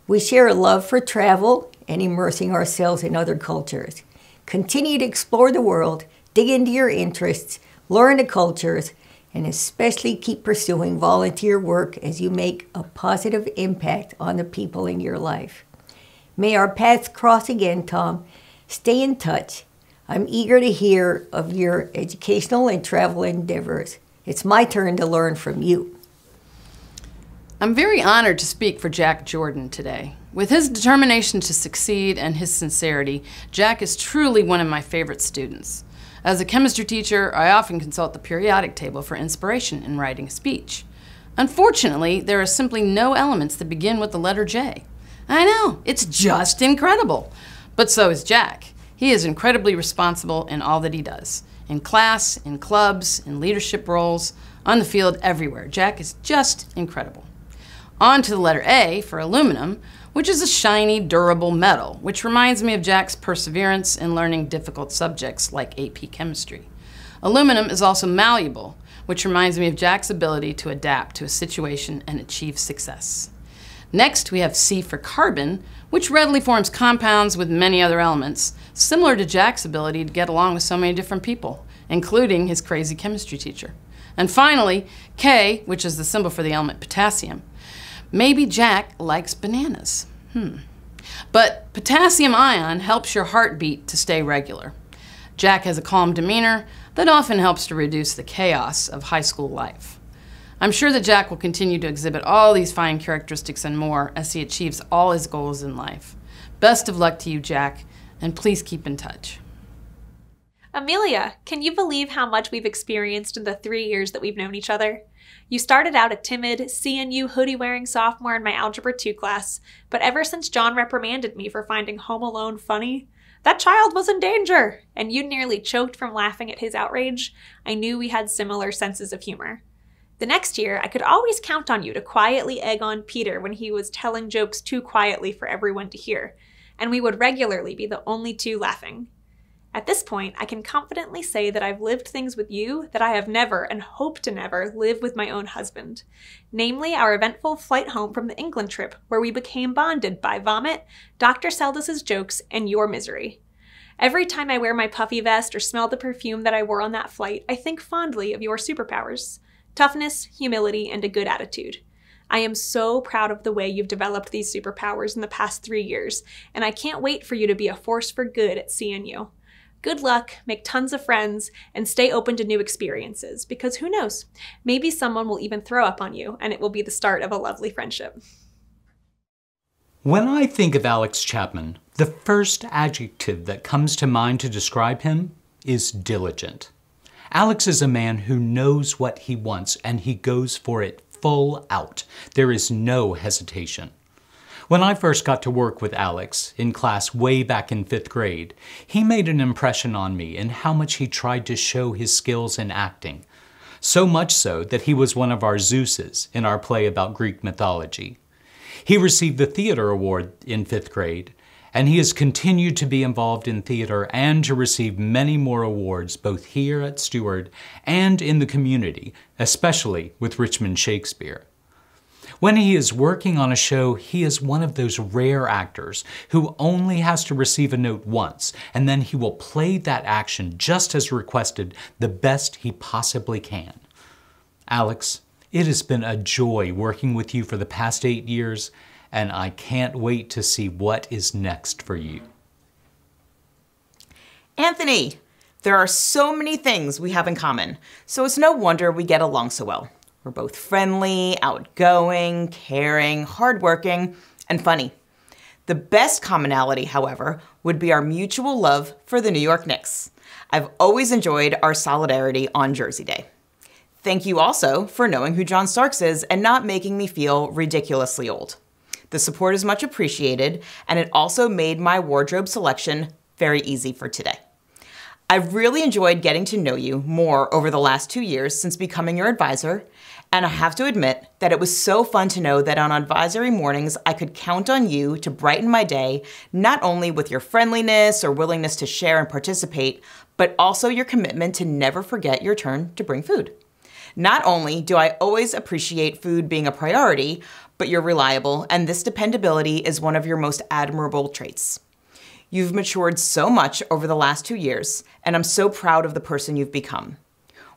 We share a love for travel and immersing ourselves in other cultures. Continue to explore the world, dig into your interests, learn the cultures, and especially keep pursuing volunteer work as you make a positive impact on the people in your life. May our paths cross again, Tom. Stay in touch. I'm eager to hear of your educational and travel endeavors. It's my turn to learn from you. I'm very honored to speak for Jack Jordan today. With his determination to succeed and his sincerity, Jack is truly one of my favorite students. As a chemistry teacher, I often consult the periodic table for inspiration in writing a speech. Unfortunately, there are simply no elements that begin with the letter J. I know, it's just incredible. But so is Jack. He is incredibly responsible in all that he does. In class, in clubs, in leadership roles, on the field, everywhere. Jack is just incredible. On to the letter A for aluminum, which is a shiny, durable metal, which reminds me of Jack's perseverance in learning difficult subjects like AP chemistry. Aluminum is also malleable, which reminds me of Jack's ability to adapt to a situation and achieve success. Next, we have C for carbon, which readily forms compounds with many other elements, similar to Jack's ability to get along with so many different people, including his crazy chemistry teacher. And finally, K, which is the symbol for the element potassium. Maybe Jack likes bananas. But potassium ion helps your heartbeat to stay regular. Jack has a calm demeanor that often helps to reduce the chaos of high school life. I'm sure that Jack will continue to exhibit all these fine characteristics and more as he achieves all his goals in life. Best of luck to you, Jack, and please keep in touch. Amelia, can you believe how much we've experienced in the 3 years that we've known each other? You started out a timid, CNU hoodie-wearing sophomore in my Algebra 2 class, but ever since John reprimanded me for finding Home Alone funny, that child was in danger, and you nearly choked from laughing at his outrage. I knew we had similar senses of humor. The next year, I could always count on you to quietly egg on Peter when he was telling jokes too quietly for everyone to hear, and we would regularly be the only two laughing. At this point, I can confidently say that I've lived things with you that I have never and hope to never live with my own husband. Namely, our eventful flight home from the England trip, where we became bonded by vomit, Dr. Seldis's jokes, and your misery. Every time I wear my puffy vest or smell the perfume that I wore on that flight, I think fondly of your superpowers: toughness, humility, and a good attitude. I am so proud of the way you've developed these superpowers in the past 3 years, and I can't wait for you to be a force for good at CNU. Good luck, make tons of friends, and stay open to new experiences, because who knows, maybe someone will even throw up on you, and it will be the start of a lovely friendship. When I think of Alex Chapman, the first adjective that comes to mind to describe him is diligent. Alex is a man who knows what he wants, and he goes for it full out. There is no hesitation. When I first got to work with Alex in class way back in 5th grade, he made an impression on me in how much he tried to show his skills in acting. So much so that he was one of our Zeuses in our play about Greek mythology. He received the theater award in 5th grade, and he has continued to be involved in theater and to receive many more awards both here at Steward and in the community, especially with Richmond Shakespeare. When he is working on a show, he is one of those rare actors who only has to receive a note once, and then he will play that action just as requested the best he possibly can. Alex, it has been a joy working with you for the past 8 years, and I can't wait to see what is next for you. Anthony, there are so many things we have in common, so it's no wonder we get along so well. We're both friendly, outgoing, caring, hardworking, and funny. The best commonality, however, would be our mutual love for the New York Knicks. I've always enjoyed our solidarity on Jersey Day. Thank you also for knowing who John Starks is and not making me feel ridiculously old. The support is much appreciated, and it also made my wardrobe selection very easy for today. I've really enjoyed getting to know you more over the last 2 years since becoming your advisor, and I have to admit that it was so fun to know that on advisory mornings I could count on you to brighten my day, not only with your friendliness or willingness to share and participate, but also your commitment to never forget your turn to bring food. Not only do I always appreciate food being a priority, but you're reliable, and this dependability is one of your most admirable traits. You've matured so much over the last 2 years, and I'm so proud of the person you've become.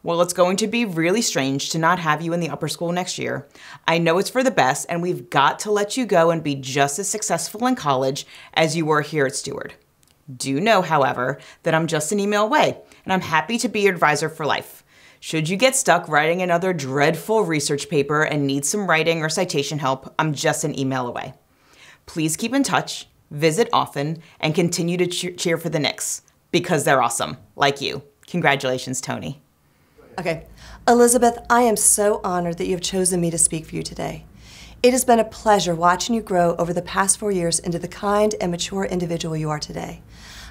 While it's going to be really strange to not have you in the upper school next year, I know it's for the best, and we've got to let you go and be just as successful in college as you were here at Steward. Do know, however, that I'm just an email away, and I'm happy to be your advisor for life. Should you get stuck writing another dreadful research paper and need some writing or citation help, I'm just an email away. Please keep in touch, visit often, and continue to cheer for the Knicks, because they're awesome, like you. Congratulations, Tony. Okay. Elizabeth, I am so honored that you have chosen me to speak for you today. It has been a pleasure watching you grow over the past 4 years into the kind and mature individual you are today.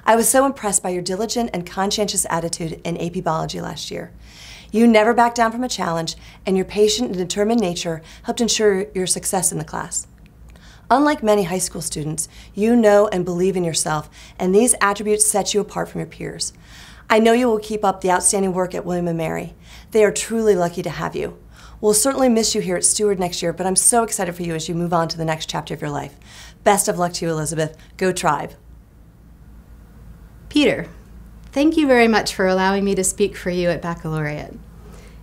I was so impressed by your diligent and conscientious attitude in AP Biology last year. You never backed down from a challenge, and your patient and determined nature helped ensure your success in the class. Unlike many high school students, you know and believe in yourself, and these attributes set you apart from your peers. I know you will keep up the outstanding work at William & Mary. They are truly lucky to have you. We'll certainly miss you here at Steward next year, but I'm so excited for you as you move on to the next chapter of your life. Best of luck to you, Elizabeth. Go Tribe. Peter, thank you very much for allowing me to speak for you at Baccalaureate.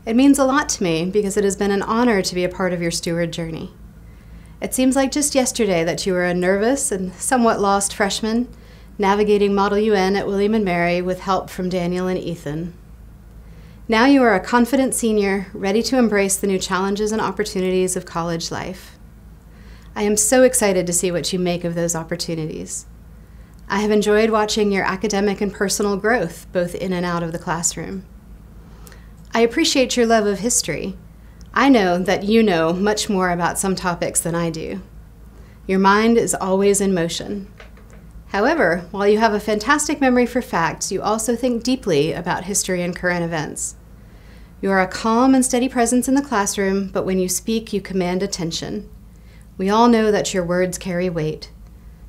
It means a lot to me because it has been an honor to be a part of your Steward journey. It seems like just yesterday that you were a nervous and somewhat lost freshman navigating Model UN at William & Mary with help from Daniel and Ethan. Now you are a confident senior, ready to embrace the new challenges and opportunities of college life. I am so excited to see what you make of those opportunities. I have enjoyed watching your academic and personal growth, both in and out of the classroom. I appreciate your love of history. I know that you know much more about some topics than I do. Your mind is always in motion. However, while you have a fantastic memory for facts, you also think deeply about history and current events. You are a calm and steady presence in the classroom, but when you speak, you command attention. We all know that your words carry weight.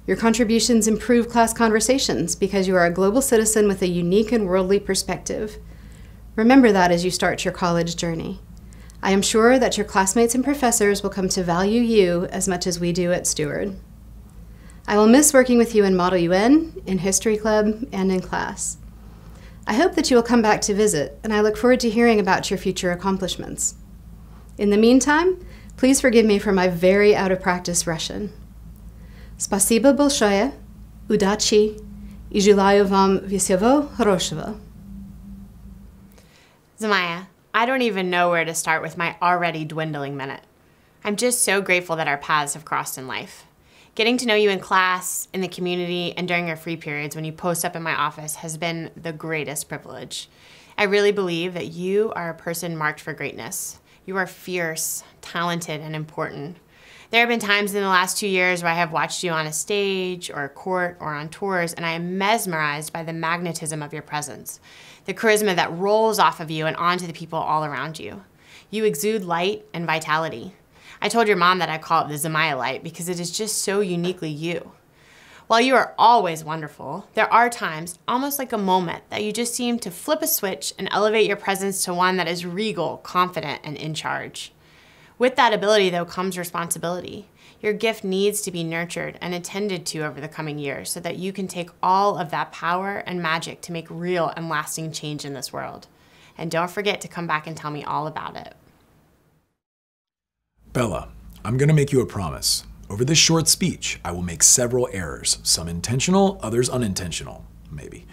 Your contributions improve class conversations because you are a global citizen with a unique and worldly perspective. Remember that as you start your college journey. I am sure that your classmates and professors will come to value you as much as we do at Steward. I will miss working with you in Model UN, in History Club, and in class. I hope that you will come back to visit, and I look forward to hearing about your future accomplishments. In the meantime, please forgive me for my very out-of-practice Russian. Spasibo большое, удачи, и желаю вам всего хорошего. Zamaya, I don't even know where to start with my already dwindling minute. I'm just so grateful that our paths have crossed in life. Getting to know you in class, in the community, and during our free periods when you post up in my office has been the greatest privilege. I really believe that you are a person marked for greatness. You are fierce, talented, and important. There have been times in the last 2 years where I have watched you on a stage or a court or on tours, and I am mesmerized by the magnetism of your presence, the charisma that rolls off of you and onto the people all around you. You exude light and vitality. I told your mom that I call it the Zamaya light because it is just so uniquely you. While you are always wonderful, there are times, almost like a moment, that you just seem to flip a switch and elevate your presence to one that is regal, confident, and in charge. With that ability, though, comes responsibility. Your gift needs to be nurtured and attended to over the coming years so that you can take all of that power and magic to make real and lasting change in this world. And don't forget to come back and tell me all about it. Bella, I'm going to make you a promise. Over this short speech, I will make several errors, some intentional, others unintentional, maybe.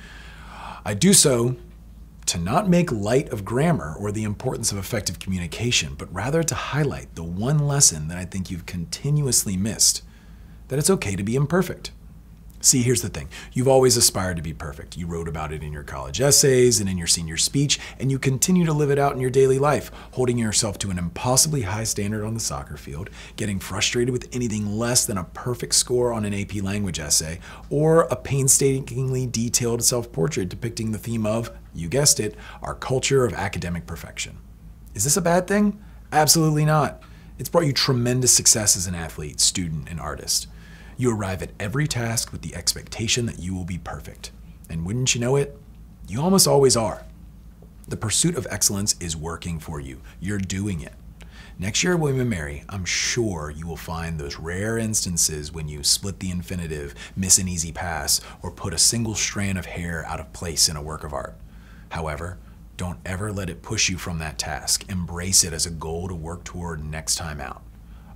I do so to not make light of grammar or the importance of effective communication, but rather to highlight the one lesson that I think you've continuously missed, that it's okay to be imperfect. See, here's the thing. You've always aspired to be perfect. You wrote about it in your college essays and in your senior speech, and you continue to live it out in your daily life, holding yourself to an impossibly high standard on the soccer field, getting frustrated with anything less than a perfect score on an AP language essay, or a painstakingly detailed self-portrait depicting the theme of, you guessed it, our culture of academic perfection. Is this a bad thing? Absolutely not. It's brought you tremendous success as an athlete, student, and artist. You arrive at every task with the expectation that you will be perfect. And wouldn't you know it? You almost always are. The pursuit of excellence is working for you. You're doing it. Next year at William & Mary, I'm sure you will find those rare instances when you split the infinitive, miss an easy pass, or put a single strand of hair out of place in a work of art. However, don't ever let it push you from that task. Embrace it as a goal to work toward next time out.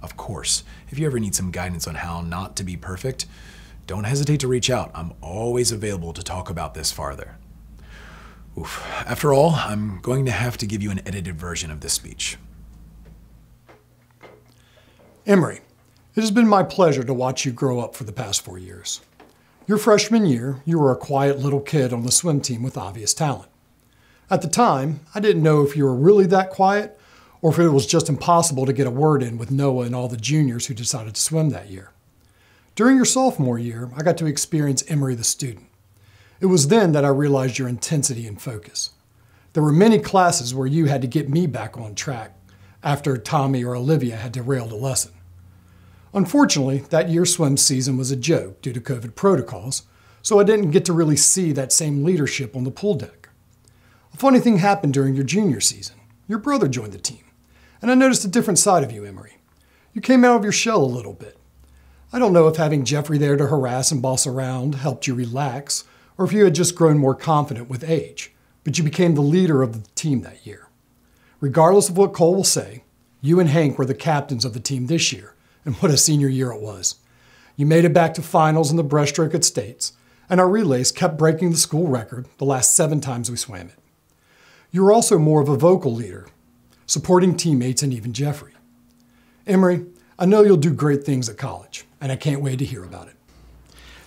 Of course, if you ever need some guidance on how not to be perfect, don't hesitate to reach out. I'm always available to talk about this farther. Oof. After all, I'm going to have to give you an edited version of this speech. Emery, it has been my pleasure to watch you grow up for the past 4 years. Your freshman year, you were a quiet little kid on the swim team with obvious talent. At the time, I didn't know if you were really that quiet or if it was just impossible to get a word in with Noah and all the juniors who decided to swim that year. During your sophomore year, I got to experience Emery the student. It was then that I realized your intensity and focus. There were many classes where you had to get me back on track after Tommy or Olivia had derailed a lesson. Unfortunately, that year's swim season was a joke due to COVID protocols, so I didn't get to really see that same leadership on the pool deck. A funny thing happened during your junior season. Your brother joined the team. And I noticed a different side of you, Emery. You came out of your shell a little bit. I don't know if having Jeffrey there to harass and boss around helped you relax, or if you had just grown more confident with age, but you became the leader of the team that year. Regardless of what Cole will say, you and Hank were the captains of the team this year, and what a senior year it was. You made it back to finals in the breaststroke at States, and our relays kept breaking the school record the last 7 times we swam it. You were also more of a vocal leader, supporting teammates and even Jeffrey. Emery, I know you'll do great things at college, and I can't wait to hear about it.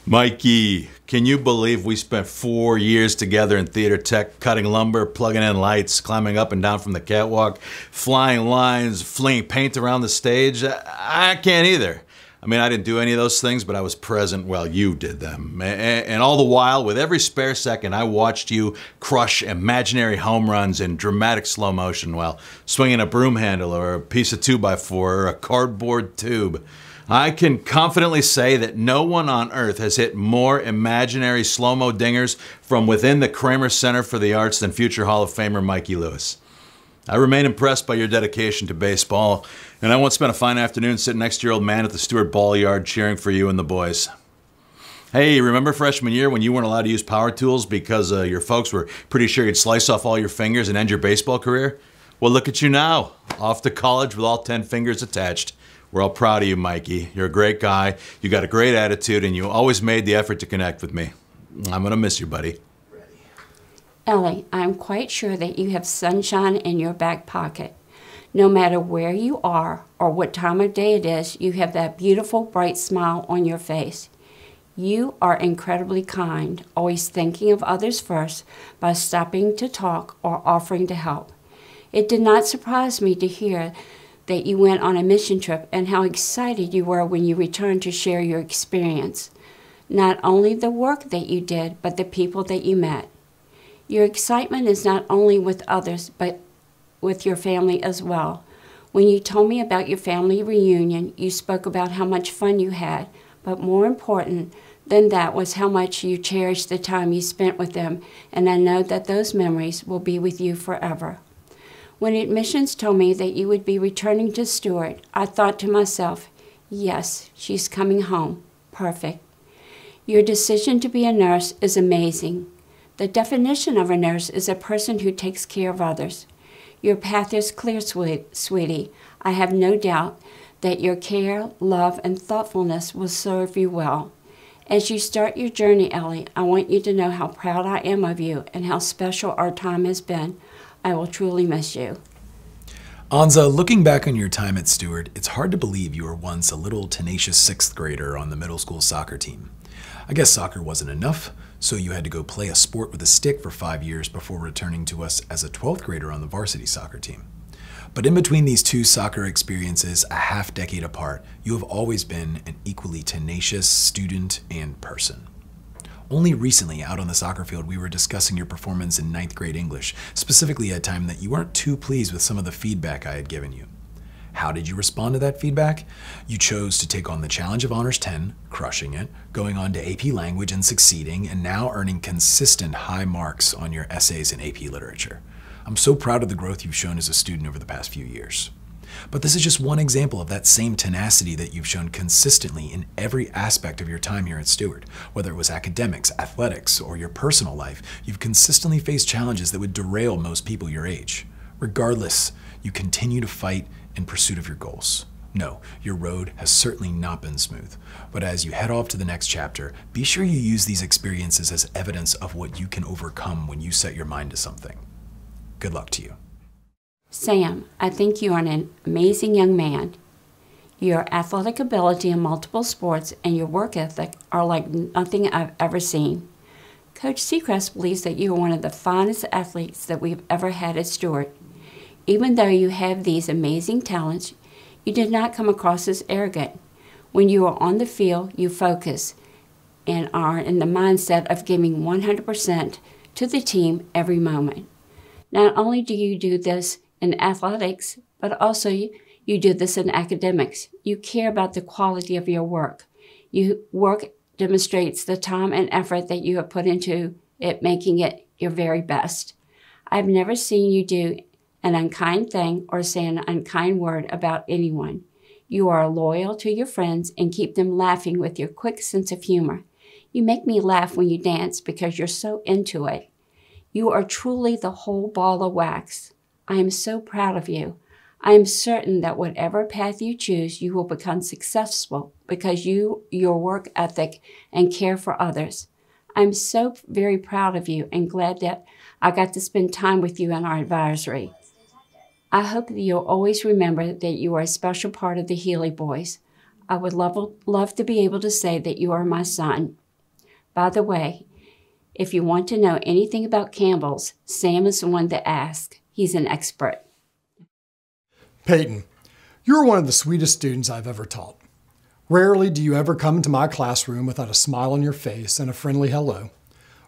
Mikey, can you believe we spent 4 years together in theater tech, cutting lumber, plugging in lights, climbing up and down from the catwalk, flying lines, flinging paint around the stage? I can't either. I mean, I didn't do any of those things, but I was present while you did them. And all the while, with every spare second, I watched you crush imaginary home runs in dramatic slow motion while swinging a broom handle or a piece of 2x4 or a cardboard tube. I can confidently say that no one on earth has hit more imaginary slow-mo dingers from within the Kramer Center for the Arts than future Hall of Famer Mikey Lewis. I remain impressed by your dedication to baseball, and I won't spend a fine afternoon sitting next to your old man at the Steward ball yard cheering for you and the boys. Hey, remember freshman year when you weren't allowed to use power tools because your folks were pretty sure you'd slice off all your fingers and end your baseball career? Well, look at you now, off to college with all 10 fingers attached. We're all proud of you, Mikey. You're a great guy, you got a great attitude, and you always made the effort to connect with me. I'm gonna miss you, buddy. Ellie, I'm quite sure that you have sunshine in your back pocket. No matter where you are or what time of day it is, you have that beautiful, bright smile on your face. You are incredibly kind, always thinking of others first by stopping to talk or offering to help. It did not surprise me to hear that you went on a mission trip and how excited you were when you returned to share your experience. Not only the work that you did, but the people that you met. Your excitement is not only with others, but with your family as well. When you told me about your family reunion, you spoke about how much fun you had, but more important than that was how much you cherished the time you spent with them, and I know that those memories will be with you forever. When admissions told me that you would be returning to Steward, I thought to myself, yes, she's coming home. Perfect. Your decision to be a nurse is amazing. The definition of a nurse is a person who takes care of others. Your path is clear, sweetie. I have no doubt that your care, love, and thoughtfulness will serve you well. As you start your journey, Ellie, I want you to know how proud I am of you and how special our time has been. I will truly miss you. Anza, looking back on your time at Steward, it's hard to believe you were once a little tenacious 6th grader on the middle school soccer team. I guess soccer wasn't enough, so you had to go play a sport with a stick for 5 years before returning to us as a 12th grader on the varsity soccer team. But in between these two soccer experiences, a half-decade apart, you have always been an equally tenacious student and person. Only recently, out on the soccer field, we were discussing your performance in 9th grade English, specifically at a time that you weren't too pleased with some of the feedback I had given you. How did you respond to that feedback? You chose to take on the challenge of Honors 10, crushing it, going on to AP Language and succeeding, and now earning consistent high marks on your essays in AP Literature. I'm so proud of the growth you've shown as a student over the past few years. But this is just one example of that same tenacity that you've shown consistently in every aspect of your time here at Steward. Whether it was academics, athletics, or your personal life, you've consistently faced challenges that would derail most people your age. Regardless, you continue to fight in pursuit of your goals. No, your road has certainly not been smooth, but as you head off to the next chapter, be sure you use these experiences as evidence of what you can overcome when you set your mind to something. Good luck to you. Sam, I think you are an amazing young man. Your athletic ability in multiple sports and your work ethic are like nothing I've ever seen. Coach Seacrest believes that you are one of the finest athletes that we've ever had at Steward. Even though you have these amazing talents, you did not come across as arrogant. When you are on the field, you focus and are in the mindset of giving 100% to the team every moment. Not only do you do this in athletics, but also you do this in academics. You care about the quality of your work. Your work demonstrates the time and effort that you have put into it, making it your very best. I've never seen you do an unkind thing or say an unkind word about anyone. You are loyal to your friends and keep them laughing with your quick sense of humor. You make me laugh when you dance because you're so into it. You are truly the whole ball of wax. I am so proud of you. I am certain that whatever path you choose, you will become successful because your work ethic and care for others. I'm so very proud of you and glad that I got to spend time with you in our advisory. I hope that you'll always remember that you are a special part of the Healy boys. I would love to be able to say that you are my son. By the way, if you want to know anything about Campbell's, Sam is the one to ask. He's an expert. Peyton, you're one of the sweetest students I've ever taught. Rarely do you ever come into my classroom without a smile on your face and a friendly hello,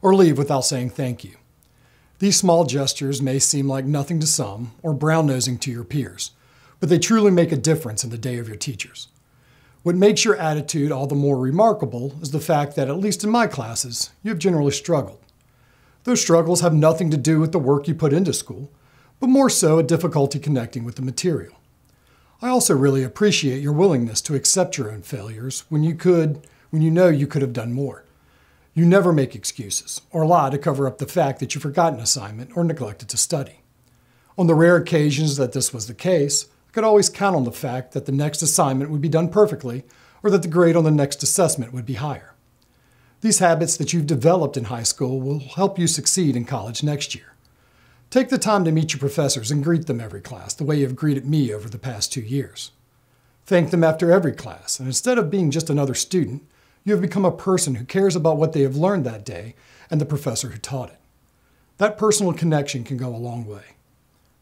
or leave without saying thank you. These small gestures may seem like nothing to some or brown-nosing to your peers, but they truly make a difference in the day of your teachers. What makes your attitude all the more remarkable is the fact that, at least in my classes, you have generally struggled. Those struggles have nothing to do with the work you put into school, but more so a difficulty connecting with the material. I also really appreciate your willingness to accept your own failures when you know you could have done more. You never make excuses or lie to cover up the fact that you forgot an assignment or neglected to study. On the rare occasions that this was the case, I could always count on the fact that the next assignment would be done perfectly or that the grade on the next assessment would be higher. These habits that you've developed in high school will help you succeed in college next year. Take the time to meet your professors and greet them every class the way you've greeted me over the past 2 years. Thank them after every class, and instead of being just another student, you have become a person who cares about what they have learned that day and the professor who taught it. That personal connection can go a long way.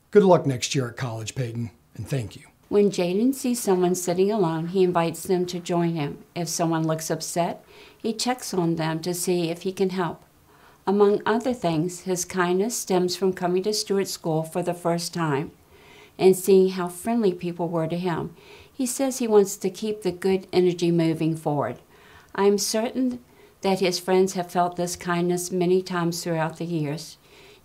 Good luck next year at college, Peyton, and thank you. When Jaden sees someone sitting alone, he invites them to join him. If someone looks upset, he checks on them to see if he can help. Among other things, his kindness stems from coming to Steward School for the first time and seeing how friendly people were to him. He says he wants to keep the good energy moving forward. I am certain that his friends have felt this kindness many times throughout the years.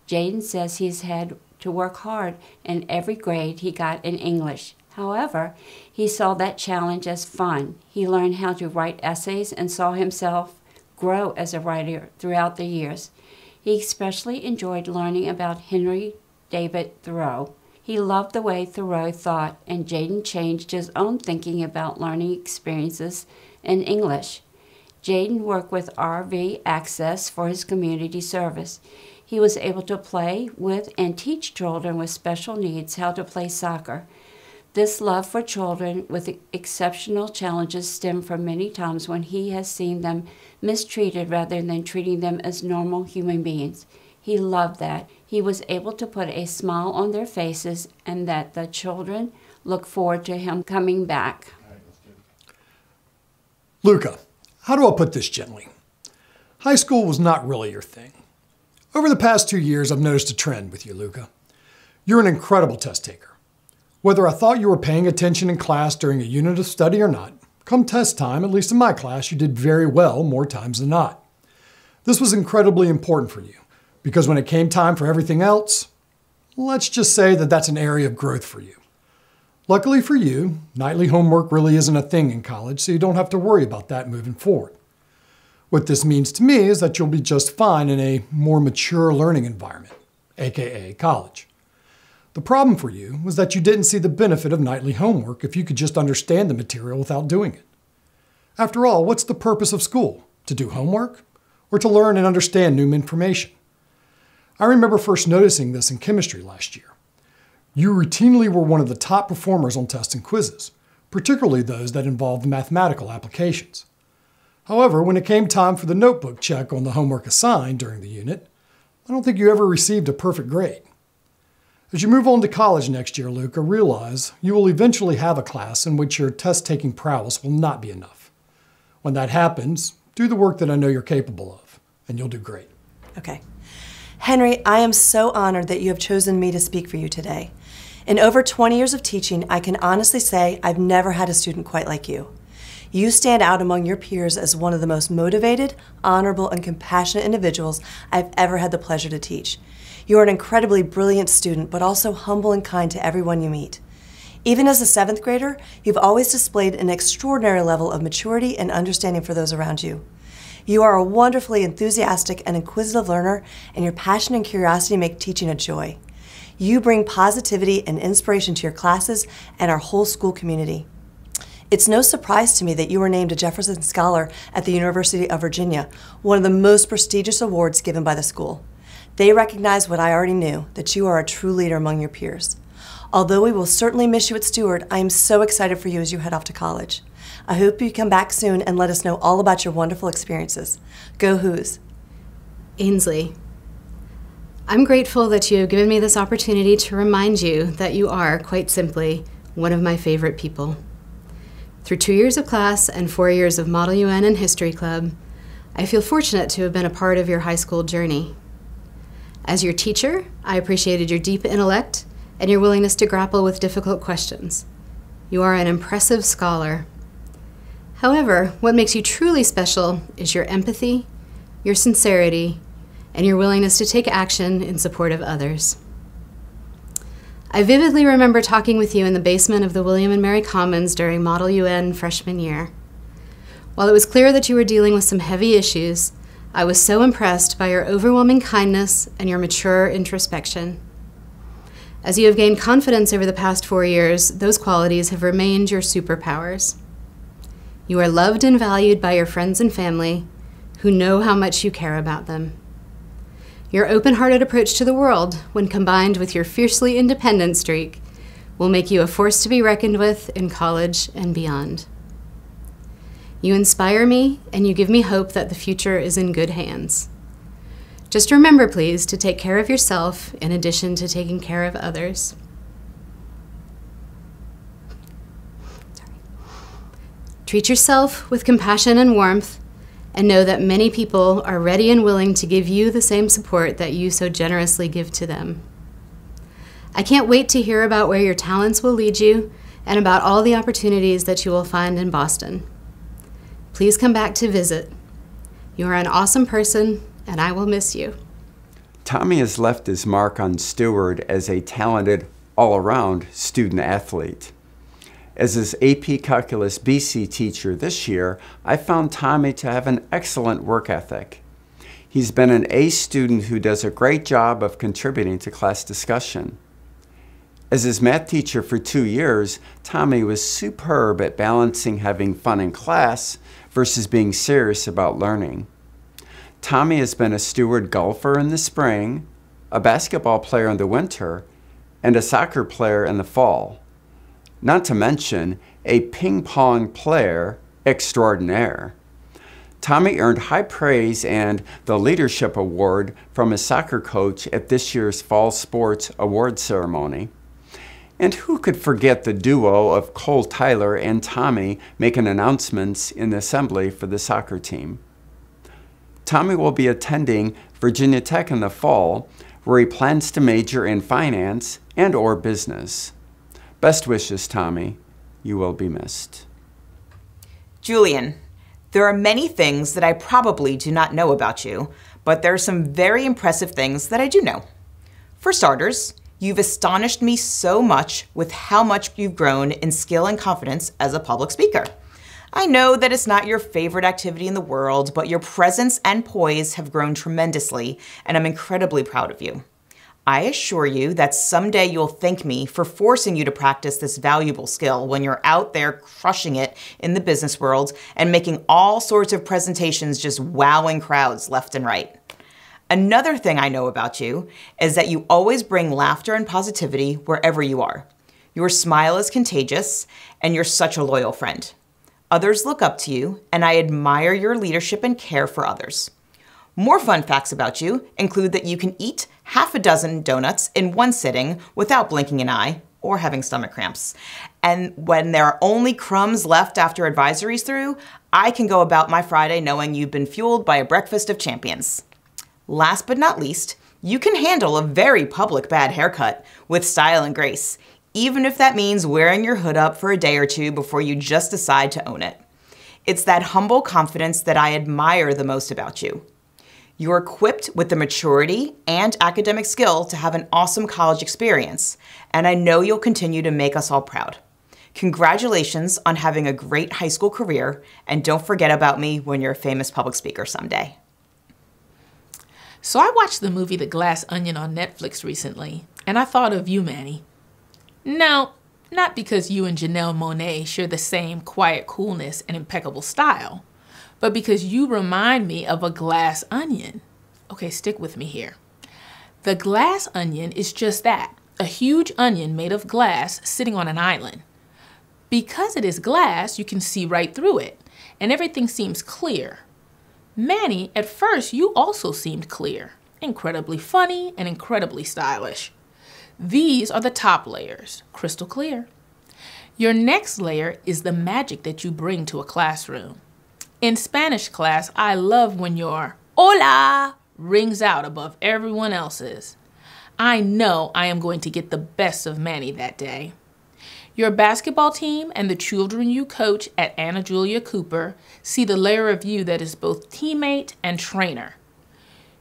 Jaden says he's had to work hard in every grade he got in English. However, he saw that challenge as fun. He learned how to write essays and saw himself grow as a writer throughout the years. He especially enjoyed learning about Henry David Thoreau. He loved the way Thoreau thought, and Jaden changed his own thinking about learning experiences in English. Jaden worked with RV Access for his community service. He was able to play with and teach children with special needs how to play soccer. This love for children with exceptional challenges stemmed from many times when he has seen them mistreated rather than treating them as normal human beings. He loved that. He was able to put a smile on their faces and that the children look forward to him coming back. Luca, how do I put this gently? High school was not really your thing. Over the past 2 years, I've noticed a trend with you, Luca. You're an incredible test taker. Whether I thought you were paying attention in class during a unit of study or not, come test time, at least in my class, you did very well more times than not. This was incredibly important for you, because when it came time for everything else, let's just say that that's an area of growth for you. Luckily for you, nightly homework really isn't a thing in college, so you don't have to worry about that moving forward. What this means to me is that you'll be just fine in a more mature learning environment, aka college. The problem for you was that you didn't see the benefit of nightly homework if you could just understand the material without doing it. After all, what's the purpose of school? To do homework? Or to learn and understand new information? I remember first noticing this in chemistry last year. You routinely were one of the top performers on tests and quizzes, particularly those that involved mathematical applications. However, when it came time for the notebook check on the homework assigned during the unit, I don't think you ever received a perfect grade. As you move on to college next year, Luca, realize you will eventually have a class in which your test-taking prowess will not be enough. When that happens, do the work that I know you're capable of, and you'll do great. Okay. Henry, I am so honored that you have chosen me to speak for you today. In over 20 years of teaching, I can honestly say I've never had a student quite like you. You stand out among your peers as one of the most motivated, honorable, and compassionate individuals I've ever had the pleasure to teach. You are an incredibly brilliant student, but also humble and kind to everyone you meet. Even as a 7th grader, you've always displayed an extraordinary level of maturity and understanding for those around you. You are a wonderfully enthusiastic and inquisitive learner, and your passion and curiosity make teaching a joy. You bring positivity and inspiration to your classes and our whole school community. It's no surprise to me that you were named a Jefferson Scholar at the University of Virginia, one of the most prestigious awards given by the school. They recognize what I already knew, that you are a true leader among your peers. Although we will certainly miss you at Steward, I am so excited for you as you head off to college. I hope you come back soon and let us know all about your wonderful experiences. Go Hoos. Ainsley, I'm grateful that you have given me this opportunity to remind you that you are, quite simply, one of my favorite people. Through 2 years of class and 4 years of Model UN and History Club, I feel fortunate to have been a part of your high school journey. As your teacher, I appreciated your deep intellect and your willingness to grapple with difficult questions. You are an impressive scholar. However, what makes you truly special is your empathy, your sincerity, and your willingness to take action in support of others. I vividly remember talking with you in the basement of the William and Mary Commons during Model UN freshman year. While it was clear that you were dealing with some heavy issues, I was so impressed by your overwhelming kindness and your mature introspection. As you have gained confidence over the past 4 years, those qualities have remained your superpowers. You are loved and valued by your friends and family who know how much you care about them. Your open-hearted approach to the world, when combined with your fiercely independent streak, will make you a force to be reckoned with in college and beyond. You inspire me, and you give me hope that the future is in good hands. Just remember, please, to take care of yourself in addition to taking care of others. Treat yourself with compassion and warmth, and know that many people are ready and willing to give you the same support that you so generously give to them. I can't wait to hear about where your talents will lead you and about all the opportunities that you will find in Boston. Please come back to visit. You are an awesome person, and I will miss you. Tommy has left his mark on Steward as a talented, all-around student athlete. As his AP Calculus BC teacher this year, I found Tommy to have an excellent work ethic. He's been an A student who does a great job of contributing to class discussion. As his math teacher for 2 years, Tommy was superb at balancing having fun in class versus being serious about learning. Tommy has been a Steward golfer in the spring, a basketball player in the winter, and a soccer player in the fall. Not to mention a ping pong player extraordinaire. Tommy earned high praise and the Leadership Award from his soccer coach at this year's Fall Sports Award ceremony. And who could forget the duo of Cole Tyler and Tommy making announcements in the assembly for the soccer team. Tommy will be attending Virginia Tech in the fall, where he plans to major in finance and/or business. Best wishes, Tommy. You will be missed. Julian, there are many things that I probably do not know about you, but there are some very impressive things that I do know. For starters, you've astonished me so much with how much you've grown in skill and confidence as a public speaker. I know that it's not your favorite activity in the world, but your presence and poise have grown tremendously, and I'm incredibly proud of you. I assure you that someday you'll thank me for forcing you to practice this valuable skill when you're out there crushing it in the business world and making all sorts of presentations just wowing crowds left and right. Another thing I know about you is that you always bring laughter and positivity wherever you are. Your smile is contagious, and you're such a loyal friend. Others look up to you, and I admire your leadership and care for others. More fun facts about you include that you can eat half a dozen donuts in one sitting without blinking an eye or having stomach cramps. And when there are only crumbs left after advisory's through, I can go about my Friday knowing you've been fueled by a breakfast of champions. Last but not least, you can handle a very public bad haircut with style and grace, even if that means wearing your hood up for a day or two before you just decide to own it. It's that humble confidence that I admire the most about you. You're equipped with the maturity and academic skill to have an awesome college experience, and I know you'll continue to make us all proud. Congratulations on having a great high school career, and don't forget about me when you're a famous public speaker someday. So I watched the movie The Glass Onion on Netflix recently, and I thought of you, Manny. No, not because you and Janelle Monáe share the same quiet coolness and impeccable style, but because you remind me of a glass onion. Okay, stick with me here. The glass onion is just that, a huge onion made of glass sitting on an island. Because it is glass, you can see right through it, and everything seems clear. Manny, at first you also seemed clear, incredibly funny and incredibly stylish. These are the top layers, crystal clear. Your next layer is the magic that you bring to a classroom. In Spanish class, I love when your hola rings out above everyone else's. I know I am going to get the best of Manny that day. Your basketball team and the children you coach at Anna Julia Cooper see the layer of you that is both teammate and trainer.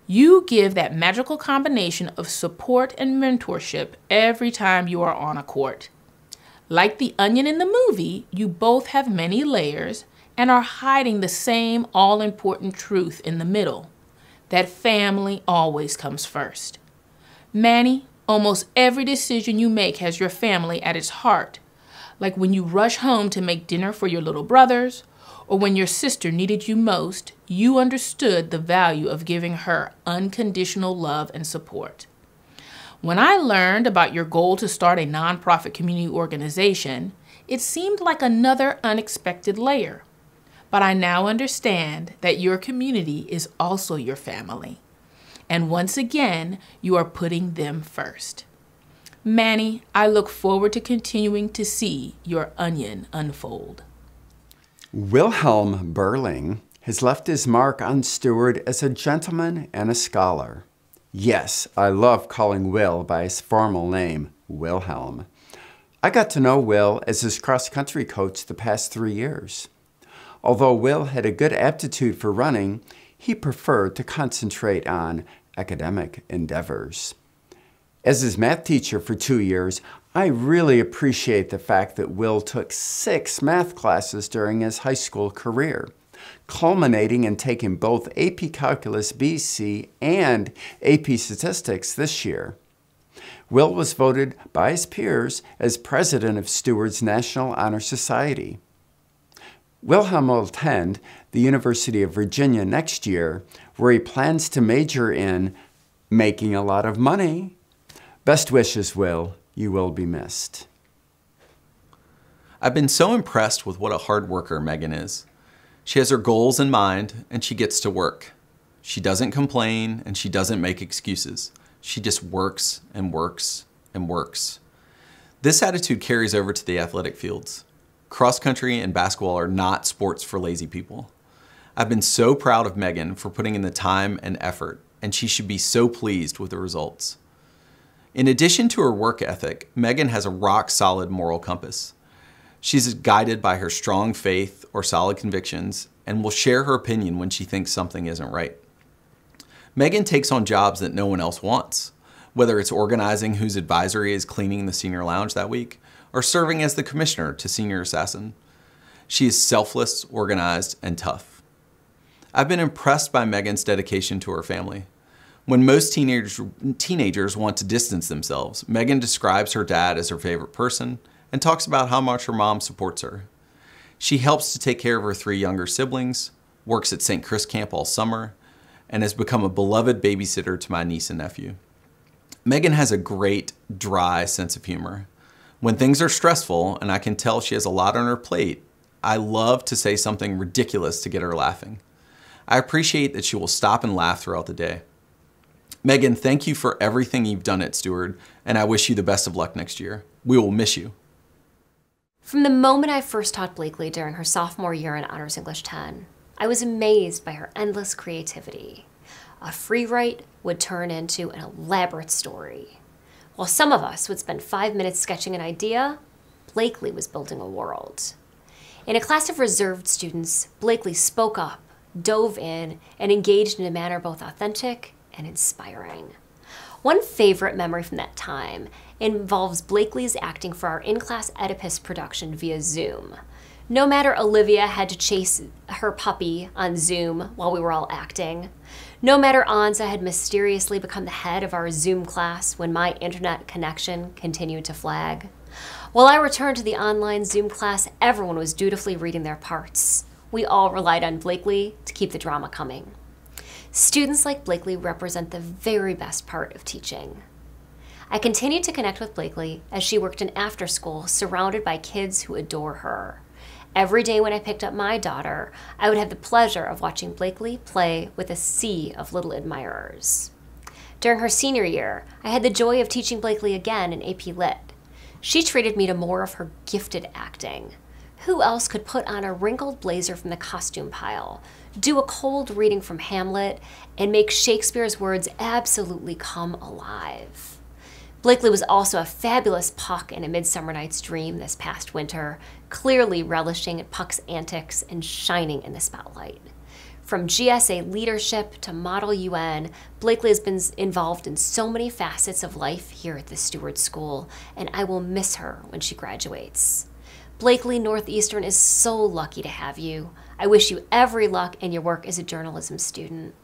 You give that magical combination of support and mentorship every time you are on a court. Like the onion in the movie, you both have many layers and are hiding the same all-important truth in the middle, that family always comes first. Manny, almost every decision you make has your family at its heart, like when you rush home to make dinner for your little brothers, or when your sister needed you most, you understood the value of giving her unconditional love and support. When I learned about your goal to start a nonprofit community organization, it seemed like another unexpected layer. But I now understand that your community is also your family. And once again, you are putting them first. Manny, I look forward to continuing to see your onion unfold. Wilhelm Burling has left his mark on Steward as a gentleman and a scholar. Yes, I love calling Will by his formal name, Wilhelm. I got to know Will as his cross-country coach the past 3 years. Although Will had a good aptitude for running, he preferred to concentrate on academic endeavors. As his math teacher for 2 years, I really appreciate the fact that Will took 6 math classes during his high school career, culminating in taking both AP Calculus BC and AP Statistics this year. Will was voted by his peers as president of Steward's National Honor Society. Wilhelm will attend the University of Virginia next year, where he plans to major in making a lot of money. Best wishes, Will. You will be missed. I've been so impressed with what a hard worker Megan is. She has her goals in mind, and she gets to work. She doesn't complain, and she doesn't make excuses. She just works and works and works. This attitude carries over to the athletic fields. Cross country and basketball are not sports for lazy people. I've been so proud of Megan for putting in the time and effort, and she should be so pleased with the results. In addition to her work ethic, Megan has a rock-solid moral compass. She's guided by her strong faith or solid convictions and will share her opinion when she thinks something isn't right. Megan takes on jobs that no one else wants, whether it's organizing whose advisory is cleaning the senior lounge that week or serving as the commissioner to Senior Assassin. She is selfless, organized, and tough. I've been impressed by Megan's dedication to her family. When most teenagers want to distance themselves, Megan describes her dad as her favorite person and talks about how much her mom supports her. She helps to take care of her 3 younger siblings, works at St. Chris Camp all summer, and has become a beloved babysitter to my niece and nephew. Megan has a great, dry sense of humor. When things are stressful and I can tell she has a lot on her plate, I love to say something ridiculous to get her laughing. I appreciate that she will stop and laugh throughout the day. Megan, thank you for everything you've done at Steward, and I wish you the best of luck next year. We will miss you. From the moment I first taught Blakely during her sophomore year in Honors English 10, I was amazed by her endless creativity. A free write would turn into an elaborate story. While some of us would spend 5 minutes sketching an idea, Blakely was building a world. In a class of reserved students, Blakely spoke up, dove in, and engaged in a manner both authentic and inspiring. One favorite memory from that time involves Blakely's acting for our in-class Oedipus production via Zoom. No matter Olivia had to chase her puppy on Zoom while we were all acting. No matter Anza had mysteriously become the head of our Zoom class when my internet connection continued to flag. While I returned to the online Zoom class, everyone was dutifully reading their parts. We all relied on Blakely to keep the drama coming. Students like Blakely represent the very best part of teaching. I continued to connect with Blakely as she worked in after school, surrounded by kids who adore her. Every day when I picked up my daughter, I would have the pleasure of watching Blakely play with a sea of little admirers. During her senior year, I had the joy of teaching Blakely again in AP Lit. She treated me to more of her gifted acting. Who else could put on a wrinkled blazer from the costume pile, do a cold reading from Hamlet, and make Shakespeare's words absolutely come alive? Blakely was also a fabulous Puck in A Midsummer Night's Dream this past winter, clearly relishing Puck's antics and shining in the spotlight. From GSA leadership to Model UN, Blakely has been involved in so many facets of life here at the Steward School, and I will miss her when she graduates. Blakely Northeastern is so lucky to have you. I wish you every luck in your work as a journalism student.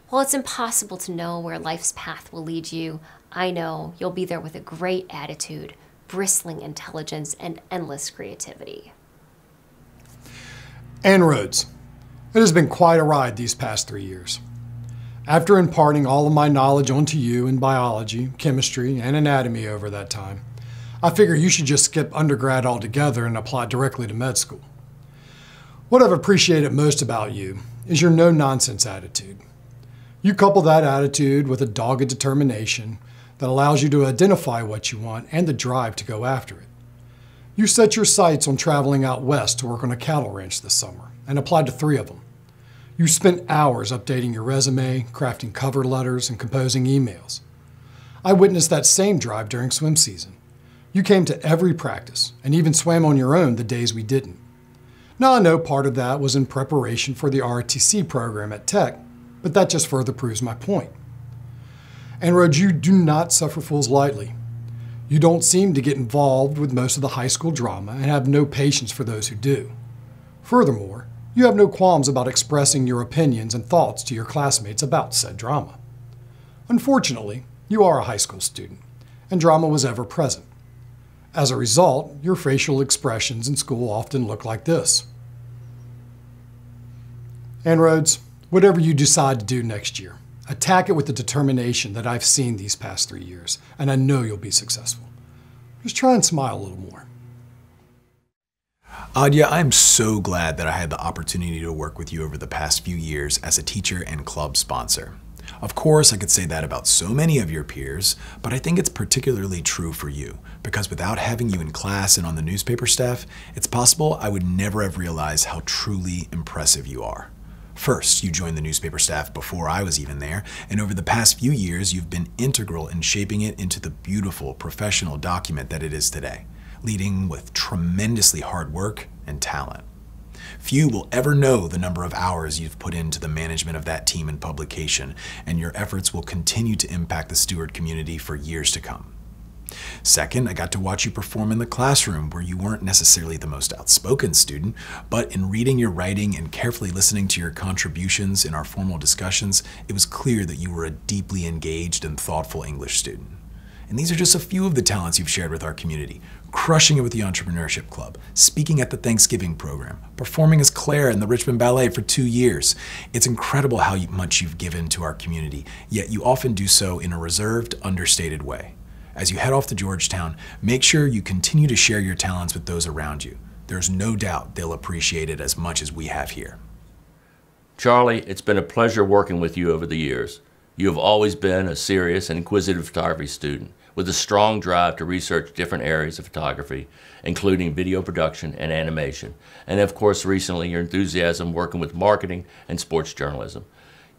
While it's impossible to know where life's path will lead you, I know you'll be there with a great attitude, bristling intelligence, and endless creativity. Ann Rhodes, it has been quite a ride these past 3 years. After imparting all of my knowledge onto you in biology, chemistry, and anatomy over that time, I figure you should just skip undergrad altogether and apply directly to med school. What I've appreciated most about you is your no-nonsense attitude. You couple that attitude with a dogged determination that allows you to identify what you want and the drive to go after it. You set your sights on traveling out west to work on a cattle ranch this summer and applied to 3 of them. You spent hours updating your resume, crafting cover letters, and composing emails. I witnessed that same drive during swim season. You came to every practice and even swam on your own the days we didn't. Now I know part of that was in preparation for the ROTC program at Tech, but that just further proves my point. And Rhodes, you do not suffer fools lightly. You don't seem to get involved with most of the high school drama and have no patience for those who do. Furthermore, you have no qualms about expressing your opinions and thoughts to your classmates about said drama. Unfortunately, you are a high school student, and drama was ever present. As a result, your facial expressions in school often look like this. And Rhodes, whatever you decide to do next year, attack it with the determination that I've seen these past 3 years, and I know you'll be successful. Just try and smile a little more. Adya, I'm so glad that I had the opportunity to work with you over the past few years as a teacher and club sponsor. Of course, I could say that about so many of your peers, but I think it's particularly true for you, because without having you in class and on the newspaper staff, it's possible I would never have realized how truly impressive you are. First, you joined the newspaper staff before I was even there, and over the past few years, you've been integral in shaping it into the beautiful professional document that it is today, leading with tremendously hard work and talent. Few will ever know the number of hours you've put into the management of that team and publication, and your efforts will continue to impact the Steward community for years to come. Second, I got to watch you perform in the classroom where you weren't necessarily the most outspoken student, but in reading your writing and carefully listening to your contributions in our formal discussions, it was clear that you were a deeply engaged and thoughtful English student. And these are just a few of the talents you've shared with our community. Crushing it with the Entrepreneurship Club, speaking at the Thanksgiving program, performing as Claire in the Richmond Ballet for 2 years. It's incredible how much you've given to our community, yet you often do so in a reserved, understated way. As you head off to Georgetown, make sure you continue to share your talents with those around you. There's no doubt they'll appreciate it as much as we have here. Charlie, it's been a pleasure working with you over the years. You have always been a serious and inquisitive photography student with a strong drive to research different areas of photography, including video production and animation, and of course recently your enthusiasm working with marketing and sports journalism.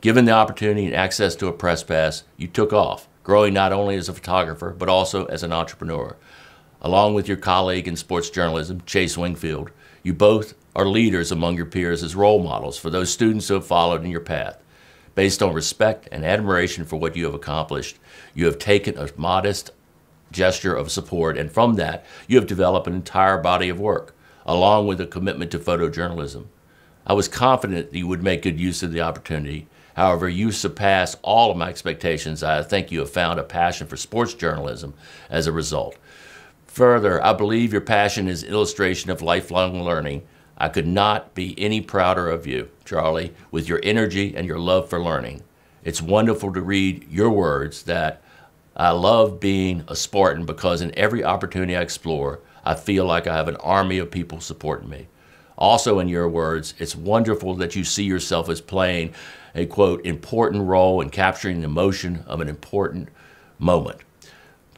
Given the opportunity and access to a press pass, you took off, growing not only as a photographer but also as an entrepreneur. Along with your colleague in sports journalism, Chase Wingfield, You both are leaders among your peers as role models for those students who have followed in your path. Based on respect and admiration for what you have accomplished, you have taken a modest gesture of support, and from that, you have developed an entire body of work, along with a commitment to photojournalism. I was confident that you would make good use of the opportunity. However, you surpassed all of my expectations. I think you have found a passion for sports journalism as a result. Further, I believe your passion is an illustration of lifelong learning. I could not be any prouder of you, Charlie, with your energy and your love for learning. It's wonderful to read your words that I love being a Spartan because in every opportunity I explore, I feel like I have an army of people supporting me. Also in your words, it's wonderful that you see yourself as playing a, quote, important role in capturing the emotion of an important moment.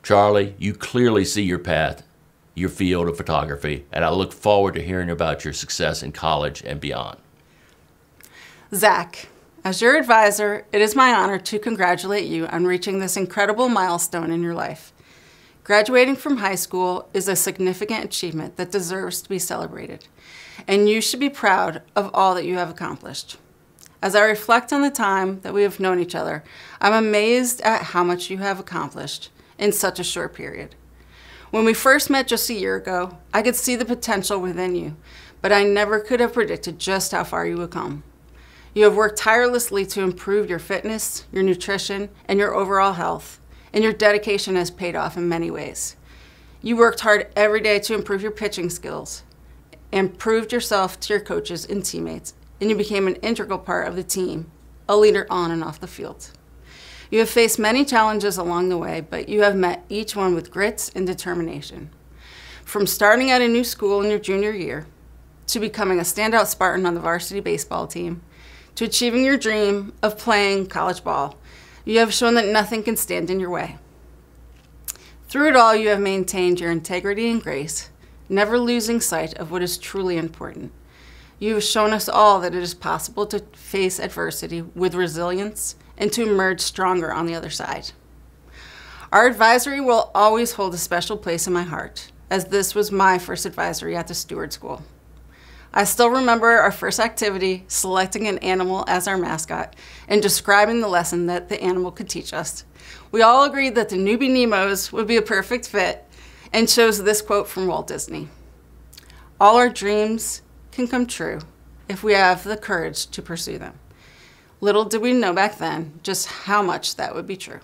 Charlie, you clearly see your path, your field of photography, and I look forward to hearing about your success in college and beyond. Zach, as your advisor, it is my honor to congratulate you on reaching this incredible milestone in your life. Graduating from high school is a significant achievement that deserves to be celebrated, and you should be proud of all that you have accomplished. As I reflect on the time that we have known each other, I'm amazed at how much you have accomplished in such a short period. When we first met just a year ago, I could see the potential within you, but I never could have predicted just how far you would come. You have worked tirelessly to improve your fitness, your nutrition, and your overall health, and your dedication has paid off in many ways. You worked hard every day to improve your pitching skills, and proved yourself to your coaches and teammates, and you became an integral part of the team, a leader on and off the field. You have faced many challenges along the way, but you have met each one with grit and determination. From starting at a new school in your junior year, to becoming a standout Spartan on the varsity baseball team, to achieving your dream of playing college ball, you have shown that nothing can stand in your way. Through it all, you have maintained your integrity and grace, never losing sight of what is truly important. You have shown us all that it is possible to face adversity with resilience and to emerge stronger on the other side. Our advisory will always hold a special place in my heart, as this was my first advisory at the Steward School. I still remember our first activity, selecting an animal as our mascot and describing the lesson that the animal could teach us. We all agreed that the newbie Nemos would be a perfect fit and chose this quote from Walt Disney: "All our dreams can come true if we have the courage to pursue them." Little did we know back then just how much that would be true.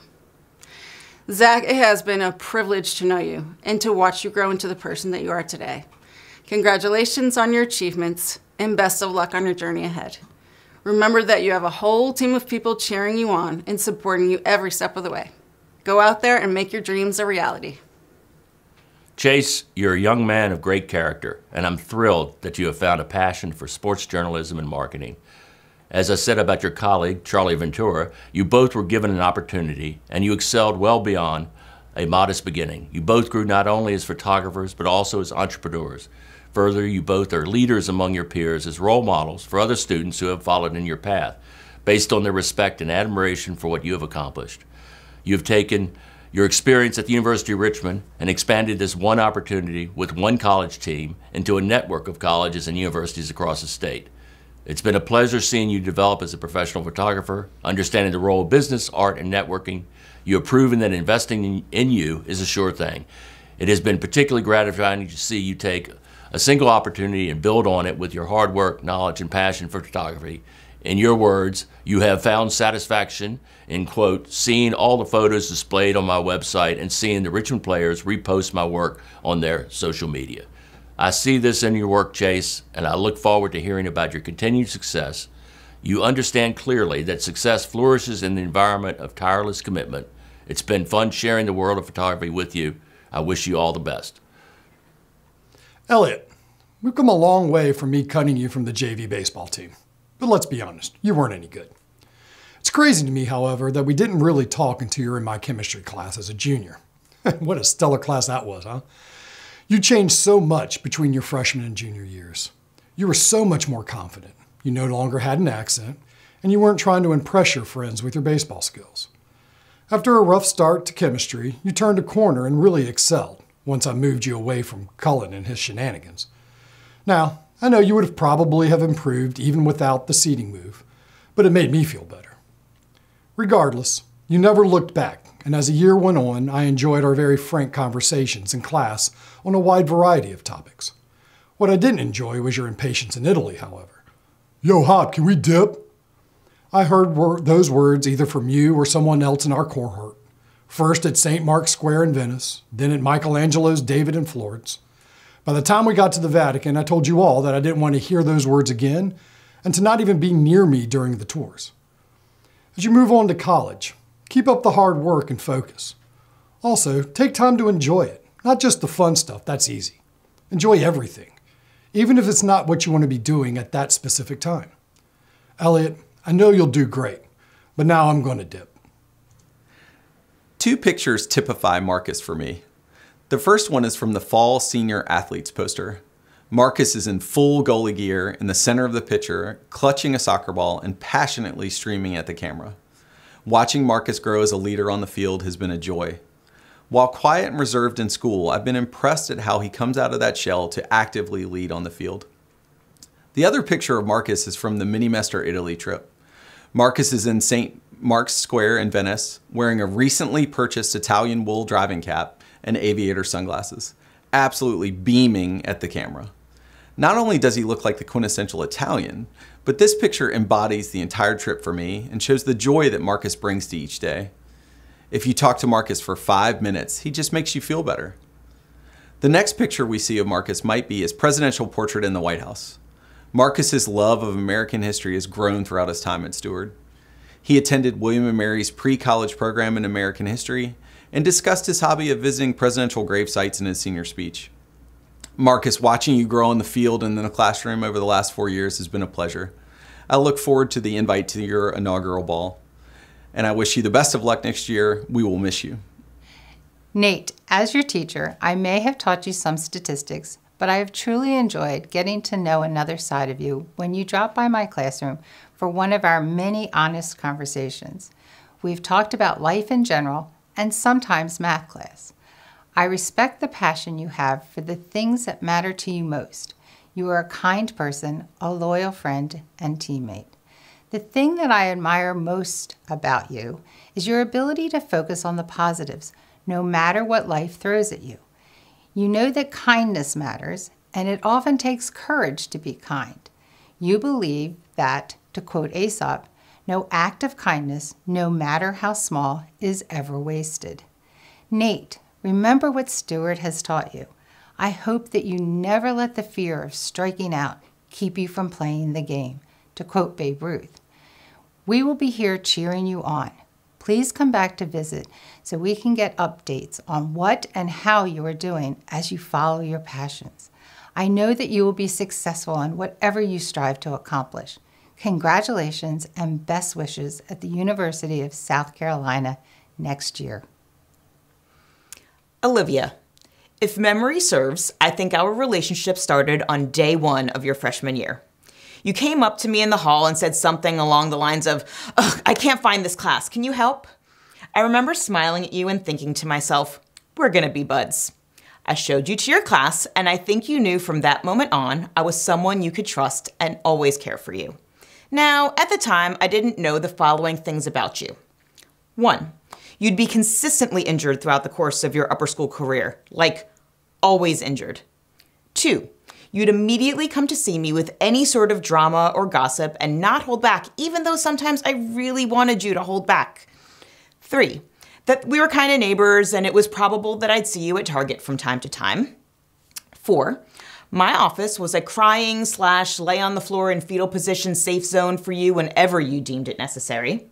Zach, it has been a privilege to know you and to watch you grow into the person that you are today. Congratulations on your achievements and best of luck on your journey ahead. Remember that you have a whole team of people cheering you on and supporting you every step of the way. Go out there and make your dreams a reality. Chase, you're a young man of great character, and I'm thrilled that you have found a passion for sports journalism and marketing. As I said about your colleague, Charlie Ventura, you both were given an opportunity, and you excelled well beyond a modest beginning. You both grew not only as photographers, but also as entrepreneurs. Further, you both are leaders among your peers as role models for other students who have followed in your path, based on their respect and admiration for what you have accomplished. You have taken your experience at the University of Richmond and expanded this one opportunity with one college team into a network of colleges and universities across the state. It's been a pleasure seeing you develop as a professional photographer, understanding the role of business, art, and networking. You have proven that investing in you is a sure thing. It has been particularly gratifying to see you take a single opportunity and build on it with your hard work, knowledge, and passion for photography. In your words, you have found satisfaction in, quote, seeing all the photos displayed on my website and seeing the Richmond players repost my work on their social media. I see this in your work, Chase, and I look forward to hearing about your continued success. You understand clearly that success flourishes in the environment of tireless commitment. It's been fun sharing the world of photography with you. I wish you all the best. Elliot, we've come a long way from me cutting you from the JV baseball team. But let's be honest, you weren't any good. It's crazy to me, however, that we didn't really talk until you were in my chemistry class as a junior. What a stellar class that was, huh? You changed so much between your freshman and junior years. You were so much more confident. You no longer had an accent, and you weren't trying to impress your friends with your baseball skills. After a rough start to chemistry, you turned a corner and really excelled once I moved you away from Cullen and his shenanigans. Now, I know you would have probably have improved even without the seating move, but it made me feel better. Regardless, you never looked back, and as the year went on, I enjoyed our very frank conversations in class on a wide variety of topics. What I didn't enjoy was your impatience in Italy, however. Yo, Hop, can we dip? I heard those words either from you or someone else in our cohort. First at St. Mark's Square in Venice, then at Michelangelo's David in Florence. By the time we got to the Vatican, I told you all that I didn't want to hear those words again and to not even be near me during the tours. As you move on to college, keep up the hard work and focus. Also, take time to enjoy it, not just the fun stuff, that's easy. Enjoy everything, even if it's not what you want to be doing at that specific time. Elliot, I know you'll do great, but now I'm going to dip. 2 pictures typify Marcus for me. The first one is from the Fall Senior Athletes poster. Marcus is in full goalie gear in the center of the picture, clutching a soccer ball and passionately streaming at the camera. Watching Marcus grow as a leader on the field has been a joy. While quiet and reserved in school, I've been impressed at how he comes out of that shell to actively lead on the field. The other picture of Marcus is from the Minimester Italy trip. Marcus is in St. Mark's Square in Venice, wearing a recently purchased Italian wool driving cap and aviator sunglasses, absolutely beaming at the camera. Not only does he look like the quintessential Italian, but this picture embodies the entire trip for me and shows the joy that Marcus brings to each day. If you talk to Marcus for 5 minutes, he just makes you feel better. The next picture we see of Marcus might be his presidential portrait in the White House. Marcus's love of American history has grown throughout his time at Steward. He attended William & Mary's pre-college program in American history and discussed his hobby of visiting presidential grave sites in his senior speech. Marcus, watching you grow on the field and in the classroom over the last 4 years has been a pleasure. I look forward to the invite to your inaugural ball, and I wish you the best of luck next year. We will miss you. Nate, as your teacher, I may have taught you some statistics, but I have truly enjoyed getting to know another side of you when you drop by my classroom for one of our many honest conversations. We've talked about life in general and sometimes math class. I respect the passion you have for the things that matter to you most. You are a kind person, a loyal friend, and teammate. The thing that I admire most about you is your ability to focus on the positives, no matter what life throws at you. You know that kindness matters, and it often takes courage to be kind. You believe that, to quote Aesop, no act of kindness, no matter how small, is ever wasted. Nate, remember what Steward has taught you. I hope that you never let the fear of striking out keep you from playing the game, to quote Babe Ruth. We will be here cheering you on. Please come back to visit so we can get updates on what and how you are doing as you follow your passions. I know that you will be successful in whatever you strive to accomplish. Congratulations and best wishes at the University of South Carolina next year. Olivia, if memory serves, I think our relationship started on day 1 of your freshman year. You came up to me in the hall and said something along the lines of, "Ugh, I can't find this class. Can you help?" I remember smiling at you and thinking to myself, we're gonna be buds. I showed you to your class, and I think you knew from that moment on I was someone you could trust and always care for you. Now, at the time, I didn't know the following things about you. 1, you'd be consistently injured throughout the course of your upper school career, like always injured. 2, you'd immediately come to see me with any sort of drama or gossip and not hold back, even though sometimes I really wanted you to hold back. 3, that we were kind of neighbors and it was probable that I'd see you at Target from time to time. 4, my office was a crying/lay on the floor in fetal position safe zone for you whenever you deemed it necessary.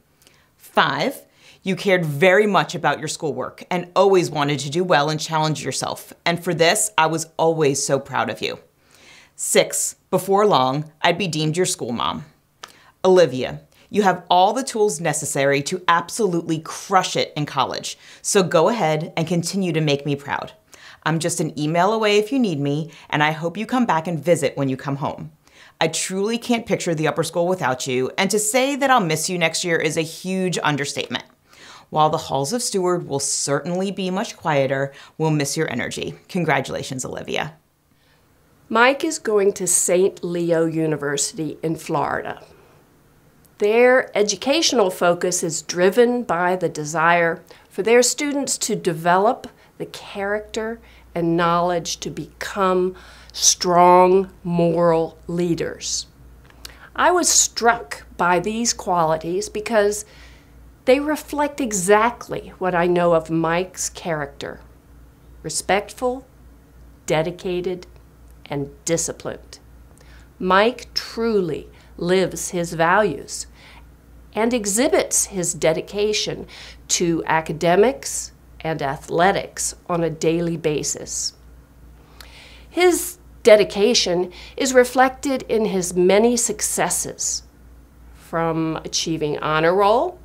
5, you cared very much about your schoolwork and always wanted to do well and challenge yourself. And for this, I was always so proud of you. 6, before long, I'd be deemed your school mom. Olivia, you have all the tools necessary to absolutely crush it in college. So go ahead and continue to make me proud. I'm just an email away if you need me, and I hope you come back and visit when you come home. I truly can't picture the upper school without you, and to say that I'll miss you next year is a huge understatement. While the halls of Steward will certainly be much quieter, we'll miss your energy. Congratulations, Olivia. Mike is going to St. Leo University in Florida. Their educational focus is driven by the desire for their students to develop the character and knowledge to become strong moral leaders. I was struck by these qualities because they reflect exactly what I know of Mike's character: respectful, dedicated, and disciplined. Mike truly lives his values and exhibits his dedication to academics and athletics on a daily basis. His dedication is reflected in his many successes, from achieving honor roll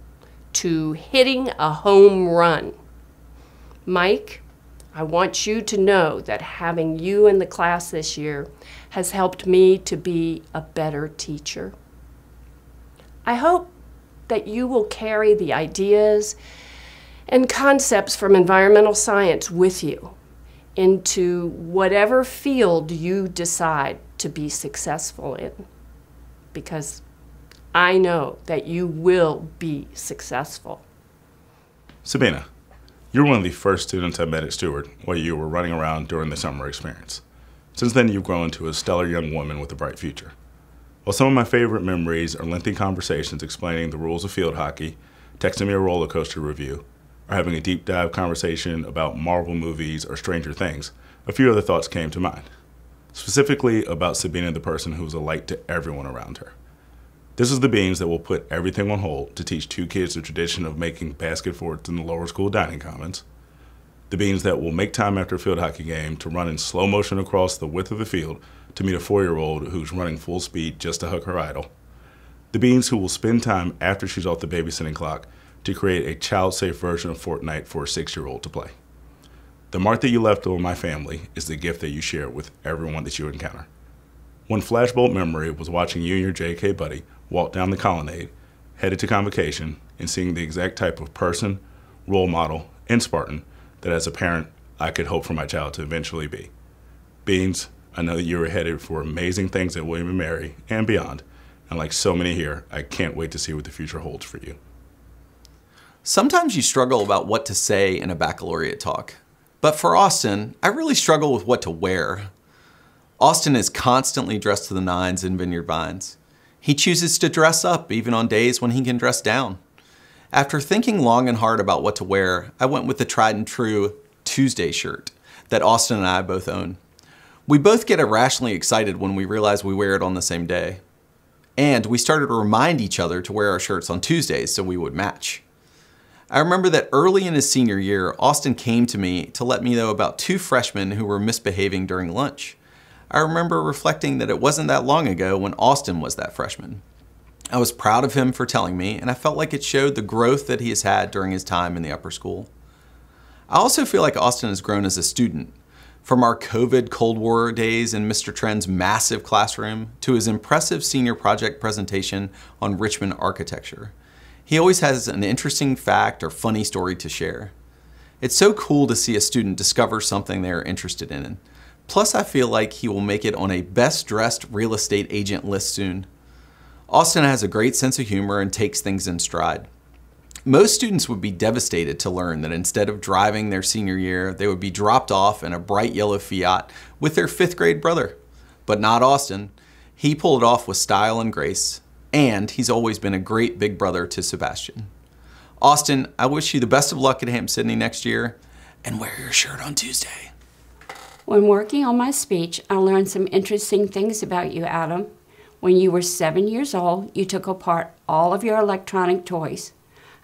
to hitting a home run. Mike, I want you to know that having you in the class this year has helped me to be a better teacher. I hope that you will carry the ideas and concepts from environmental science with you into whatever field you decide to be successful in, because I know that you will be successful. Sabina, you were one of the first students I met at Steward while you were running around during the summer experience. Since then, you've grown into a stellar young woman with a bright future. While some of my favorite memories are lengthy conversations explaining the rules of field hockey, texting me a roller coaster review, or having a deep dive conversation about Marvel movies or Stranger Things, a few other thoughts came to mind. Specifically about Sabina, the person who was a light to everyone around her. This is the beans that will put everything on hold to teach two kids the tradition of making basket forts in the lower school dining commons. The beans that will make time after a field hockey game to run in slow motion across the width of the field to meet a 4-year-old who's running full speed just to hug her idol. The beans who will spend time after she's off the babysitting clock to create a child-safe version of Fortnite for a 6-year-old to play. The mark that you left on my family is the gift that you share with everyone that you encounter. One flashbulb memory was watching you and your JK buddy walk down the colonnade, headed to convocation, and seeing the exact type of person, role model, and Spartan that as a parent I could hope for my child to eventually be. Beans, I know that you are headed for amazing things at William & Mary and beyond, and like so many here, I can't wait to see what the future holds for you. Sometimes you struggle about what to say in a baccalaureate talk. But for Austin, I really struggle with what to wear. Austin is constantly dressed to the nines in Vineyard Vines. He chooses to dress up even on days when he can dress down. After thinking long and hard about what to wear, I went with the tried and true Tuesday shirt that Austin and I both own. We both get irrationally excited when we realize we wear it on the same day. And we started to remind each other to wear our shirts on Tuesdays so we would match. I remember that early in his senior year, Austin came to me to let me know about 2 freshmen who were misbehaving during lunch. I remember reflecting that it wasn't that long ago when Austin was that freshman. I was proud of him for telling me, and I felt like it showed the growth that he has had during his time in the upper school. I also feel like Austin has grown as a student. From our COVID Cold War days in Mr. Trend's massive classroom to his impressive senior project presentation on Richmond architecture. He always has an interesting fact or funny story to share. It's so cool to see a student discover something they're interested in. Plus, I feel like he will make it on a best dressed real estate agent list soon. Austin has a great sense of humor and takes things in stride. Most students would be devastated to learn that instead of driving their senior year, they would be dropped off in a bright yellow Fiat with their 5th grade brother. But not Austin. He pulled it off with style and grace, and he's always been a great big brother to Sebastian. Austin, I wish you the best of luck at Ham Sydney next year, and wear your shirt on Tuesday. When working on my speech, I learned some interesting things about you, Adam. When you were 7 years old, you took apart all of your electronic toys.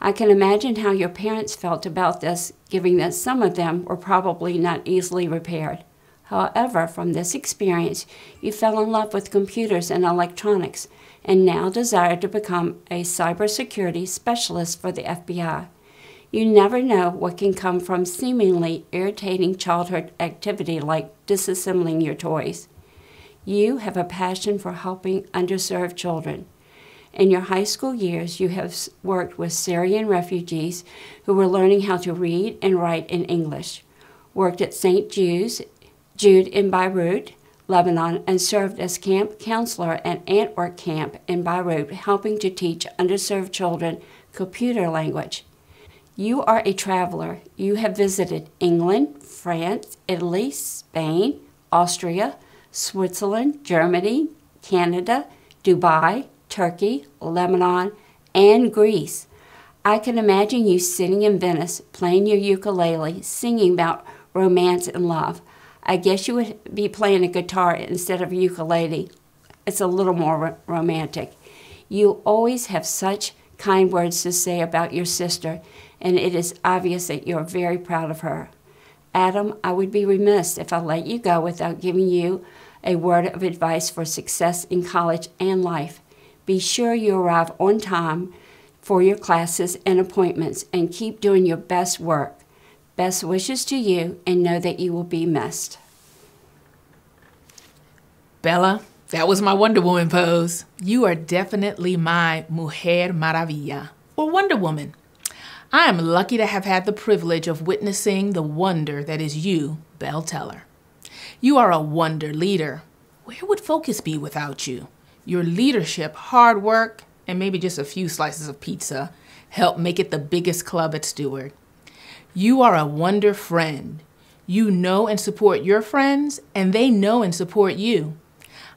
I can imagine how your parents felt about this, given that some of them were probably not easily repaired. However, from this experience, you fell in love with computers and electronics, and now desire to become a cybersecurity specialist for the FBI. You never know what can come from seemingly irritating childhood activity like disassembling your toys. You have a passion for helping underserved children. In your high school years, you have worked with Syrian refugees who were learning how to read and write in English, worked at St. Jude in Beirut, Lebanon, and served as camp counselor at Antwerp Camp in Beirut, helping to teach underserved children computer language. You are a traveler. You have visited England, France, Italy, Spain, Austria, Switzerland, Germany, Canada, Dubai, Turkey, Lebanon, and Greece. I can imagine you sitting in Venice, playing your ukulele, singing about romance and love. I guess you would be playing a guitar instead of a ukulele. It's a little more romantic. You always have such kind words to say about your sister, and it is obvious that you're very proud of her. Adam, I would be remiss if I let you go without giving you a word of advice for success in college and life. Be sure you arrive on time for your classes and appointments, and keep doing your best work. Best wishes to you, and know that you will be missed. Bella, that was my Wonder Woman pose. You are definitely my Mujer Maravilla, or Wonder Woman. I am lucky to have had the privilege of witnessing the wonder that is you, Belle Teller. You are a wonder leader. Where would Focus be without you? Your leadership, hard work, and maybe just a few slices of pizza help make it the biggest club at Steward. You are a wonder friend. You know and support your friends, and they know and support you.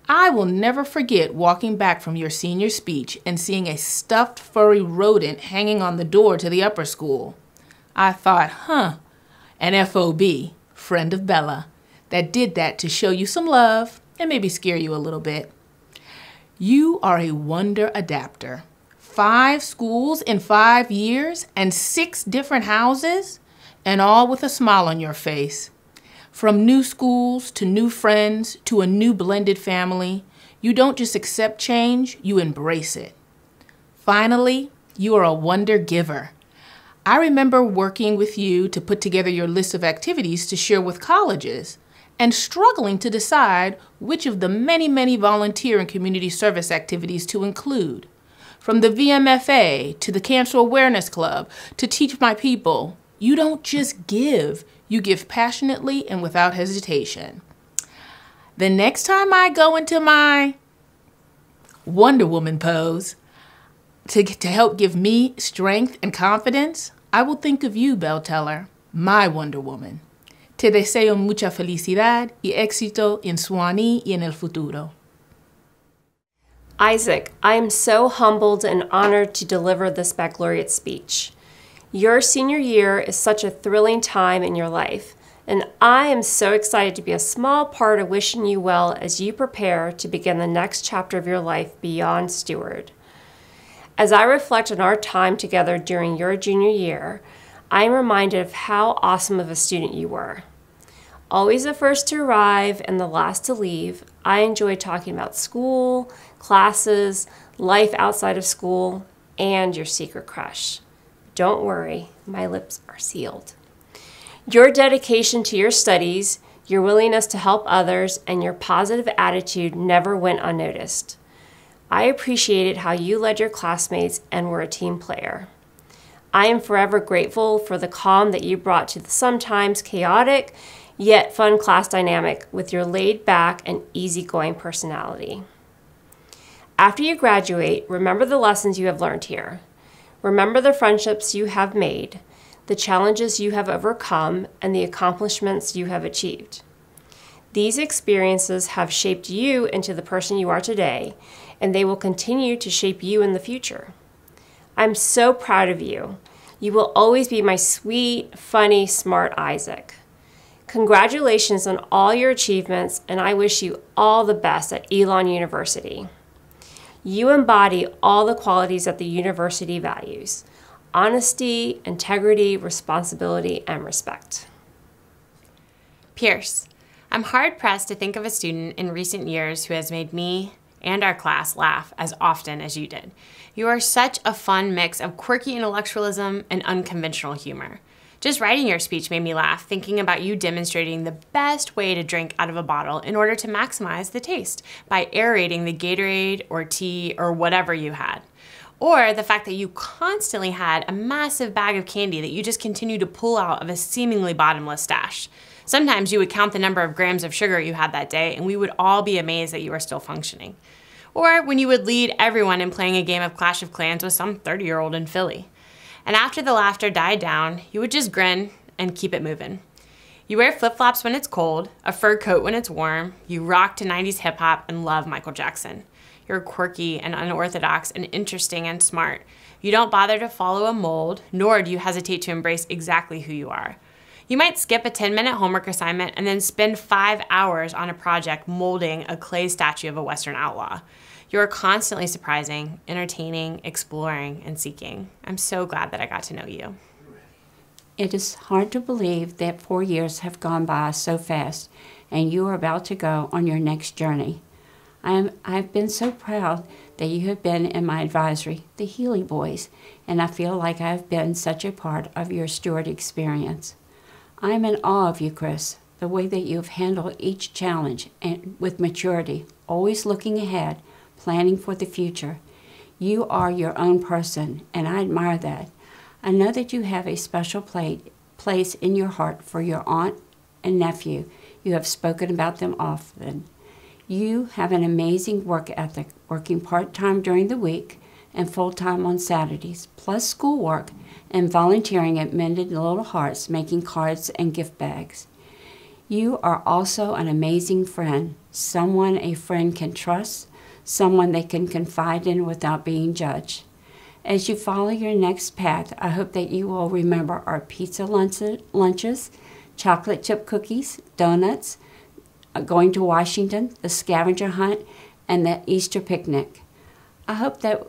I will never forget walking back from your senior speech and seeing a stuffed furry rodent hanging on the door to the upper school. I thought, an FOB, friend of Bella, that did that to show you some love and maybe scare you a little bit. You are a wonder adapter. 5 schools in 5 years and 6 different houses, and all with a smile on your face. From new schools to new friends to a new blended family, you don't just accept change, you embrace it. Finally, you are a wonder giver. I remember working with you to put together your list of activities to share with colleges, and struggling to decide which of the many, many volunteer and community service activities to include. From the VMFA to the Cancer Awareness Club to Teach My People, you don't just give, you give passionately and without hesitation. The next time I go into my Wonder Woman pose to help give me strength and confidence, I will think of you, Belle Teller, my Wonder Woman. Te deseo mucha felicidad y éxito en Suani y en el futuro. Isaac, I am so humbled and honored to deliver this baccalaureate speech. Your senior year is such a thrilling time in your life, and I am so excited to be a small part of wishing you well as you prepare to begin the next chapter of your life beyond Steward. As I reflect on our time together during your junior year, I am reminded of how awesome of a student you were. Always the first to arrive and the last to leave, I enjoy talking about school, classes, life outside of school, and your secret crush. Don't worry, my lips are sealed. Your dedication to your studies, your willingness to help others, and your positive attitude never went unnoticed. I appreciated how you led your classmates and were a team player. I am forever grateful for the calm that you brought to the sometimes chaotic, yet fun class dynamic with your laid-back and easygoing personality. After you graduate, remember the lessons you have learned here. Remember the friendships you have made, the challenges you have overcome, and the accomplishments you have achieved. These experiences have shaped you into the person you are today, and they will continue to shape you in the future. I'm so proud of you. You will always be my sweet, funny, smart Isaac. Congratulations on all your achievements, and I wish you all the best at Elon University. You embody all the qualities that the university values: honesty, integrity, responsibility, and respect. Pierce, I'm hard-pressed to think of a student in recent years who has made me and our class laugh as often as you did. You are such a fun mix of quirky intellectualism and unconventional humor. Just writing your speech made me laugh, thinking about you demonstrating the best way to drink out of a bottle in order to maximize the taste by aerating the Gatorade or tea or whatever you had. Or the fact that you constantly had a massive bag of candy that you just continued to pull out of a seemingly bottomless stash. Sometimes you would count the number of grams of sugar you had that day, and we would all be amazed that you were still functioning. Or when you would lead everyone in playing a game of Clash of Clans with some 30-year-old in Philly. And after the laughter died down, you would just grin and keep it moving. You wear flip-flops when it's cold, a fur coat when it's warm, you rock to 90s hip-hop and love Michael Jackson. You're quirky and unorthodox and interesting and smart. You don't bother to follow a mold, nor do you hesitate to embrace exactly who you are. You might skip a 10-minute homework assignment and then spend 5 hours on a project molding a clay statue of a Western outlaw. You are constantly surprising, entertaining, exploring, and seeking. I'm so glad that I got to know you. It is hard to believe that 4 years have gone by so fast, and you are about to go on your next journey. I've been so proud that you have been in my advisory, the Healy Boys, and I feel like I've been such a part of your Steward experience. I am in awe of you, Chris, the way that you have handled each challenge and with maturity, always looking ahead, planning for the future. You are your own person, and I admire that. I know that you have a special place in your heart for your aunt and nephew. You have spoken about them often. You have an amazing work ethic, working part-time during the week and full-time on Saturdays, plus schoolwork and volunteering at Mended Little Hearts, making cards and gift bags. You are also an amazing friend, someone a friend can trust, someone they can confide in without being judged. As you follow your next path, I hope that you will remember our pizza lunches, chocolate chip cookies, donuts, going to Washington, the scavenger hunt, and the Easter picnic. I hope that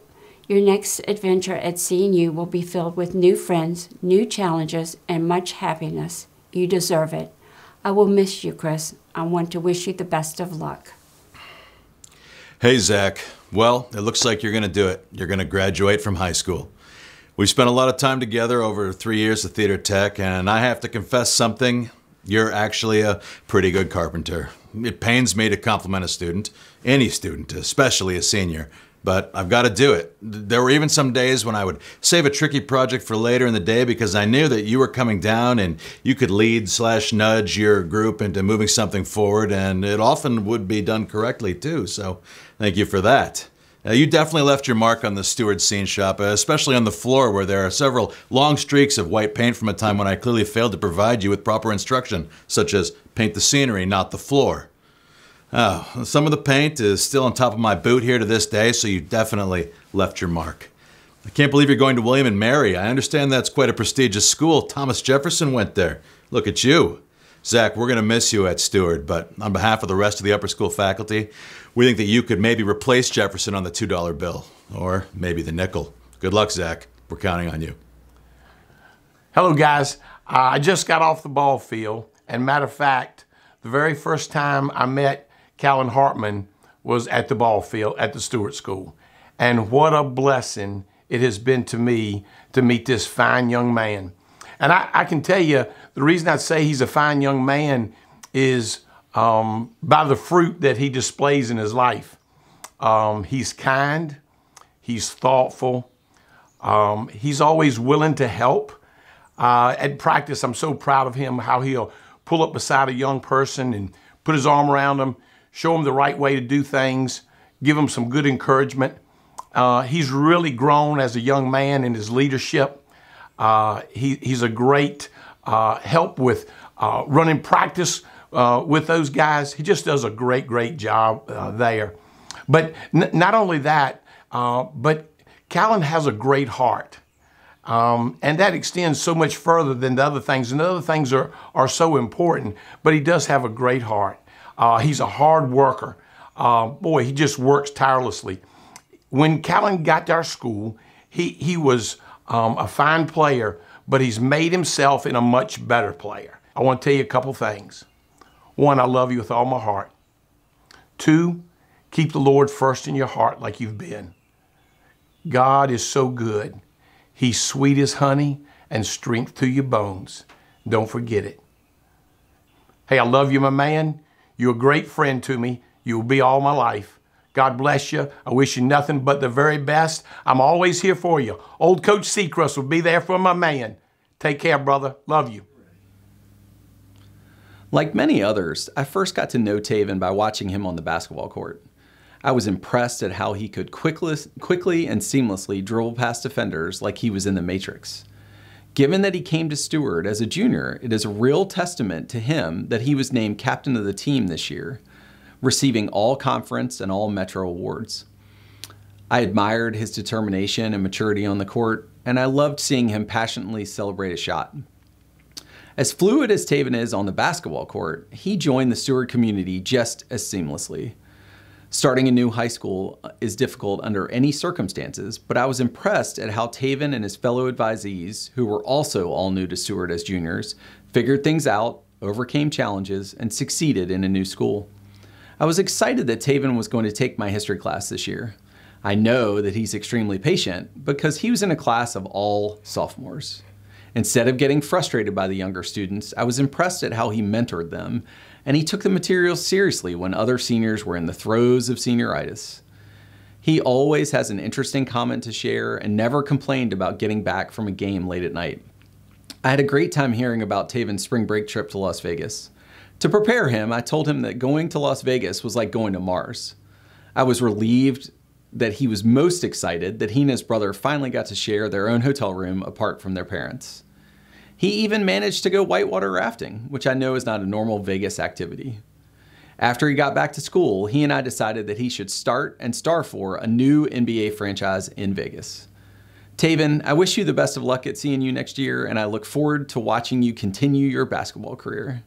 your next adventure at CNU will be filled with new friends, new challenges, and much happiness. You deserve it. I will miss you, Chris. I want to wish you the best of luck. Hey, Zach. Well, it looks like you're going to do it. You're going to graduate from high school. We've spent a lot of time together over 3 years at Theater Tech, and I have to confess something. You're actually a pretty good carpenter. It pains me to compliment a student, any student, especially a senior, but I've got to do it. There were even some days when I would save a tricky project for later in the day because I knew that you were coming down and you could lead/nudge your group into moving something forward, and it often would be done correctly too, so thank you for that. You definitely left your mark on the Steward scene shop, especially on the floor where there are several long streaks of white paint from a time when I clearly failed to provide you with proper instruction, such as paint the scenery, not the floor. Oh, some of the paint is still on top of my boot here to this day, so you definitely left your mark. I can't believe you're going to William and Mary. I understand that's quite a prestigious school. Thomas Jefferson went there. Look at you. Zach, we're going to miss you at Steward, but on behalf of the rest of the upper school faculty, we think that you could maybe replace Jefferson on the $2 bill, or maybe the nickel. Good luck, Zach. We're counting on you. Hello, guys. I just got off the ball field, and matter of fact, the very first time I met Callan Hartman was at the ball field at the Steward School. And what a blessing it has been to me to meet this fine young man. And I can tell you, the reason I say he's a fine young man is by the fruit that he displays in his life. He's kind, he's thoughtful, he's always willing to help. At practice, I'm so proud of him, how he'll pull up beside a young person and put his arm around them, show them the right way to do things, give them some good encouragement. He's really grown as a young man in his leadership. He's a great help with running practice with those guys. He just does a great job there. But not only that, but Callan has a great heart. And that extends so much further than the other things. And the other things are so important, but he does have a great heart. He's a hard worker. Boy, he just works tirelessly. When Callan got to our school, he was a fine player, but he's made himself in a much better player. I want to tell you a couple things. One, I love you with all my heart. Two, keep the Lord first in your heart like you've been. God is so good. He's sweet as honey and strength to your bones. Don't forget it. Hey, I love you, my man. You're a great friend to me. You'll be all my life. God bless you. I wish you nothing but the very best. I'm always here for you. Old Coach Seacrest will be there for my man. Take care, brother. Love you. Like many others, I first got to know Taven by watching him on the basketball court. I was impressed at how he could quickly and seamlessly dribble past defenders like he was in the Matrix. Given that he came to Steward as a junior, it is a real testament to him that he was named captain of the team this year, receiving all conference and all Metro awards. I admired his determination and maturity on the court, and I loved seeing him passionately celebrate a shot. As fluid as Taven is on the basketball court, he joined the Steward community just as seamlessly. Starting a new high school is difficult under any circumstances, but I was impressed at how Taven and his fellow advisees, who were also all new to Steward as juniors, figured things out, overcame challenges, and succeeded in a new school. I was excited that Taven was going to take my history class this year. I know that he's extremely patient because he was in a class of all sophomores. Instead of getting frustrated by the younger students, I was impressed at how he mentored them, and he took the material seriously when other seniors were in the throes of senioritis. He always has an interesting comment to share and never complained about getting back from a game late at night. I had a great time hearing about Taven's spring break trip to Las Vegas. To prepare him, I told him that going to Las Vegas was like going to Mars. I was relieved that he was most excited that he and his brother finally got to share their own hotel room apart from their parents. He even managed to go whitewater rafting, which I know is not a normal Vegas activity. After he got back to school, he and I decided that he should start and star for a new NBA franchise in Vegas. Taven, I wish you the best of luck at seeing you next year, and I look forward to watching you continue your basketball career.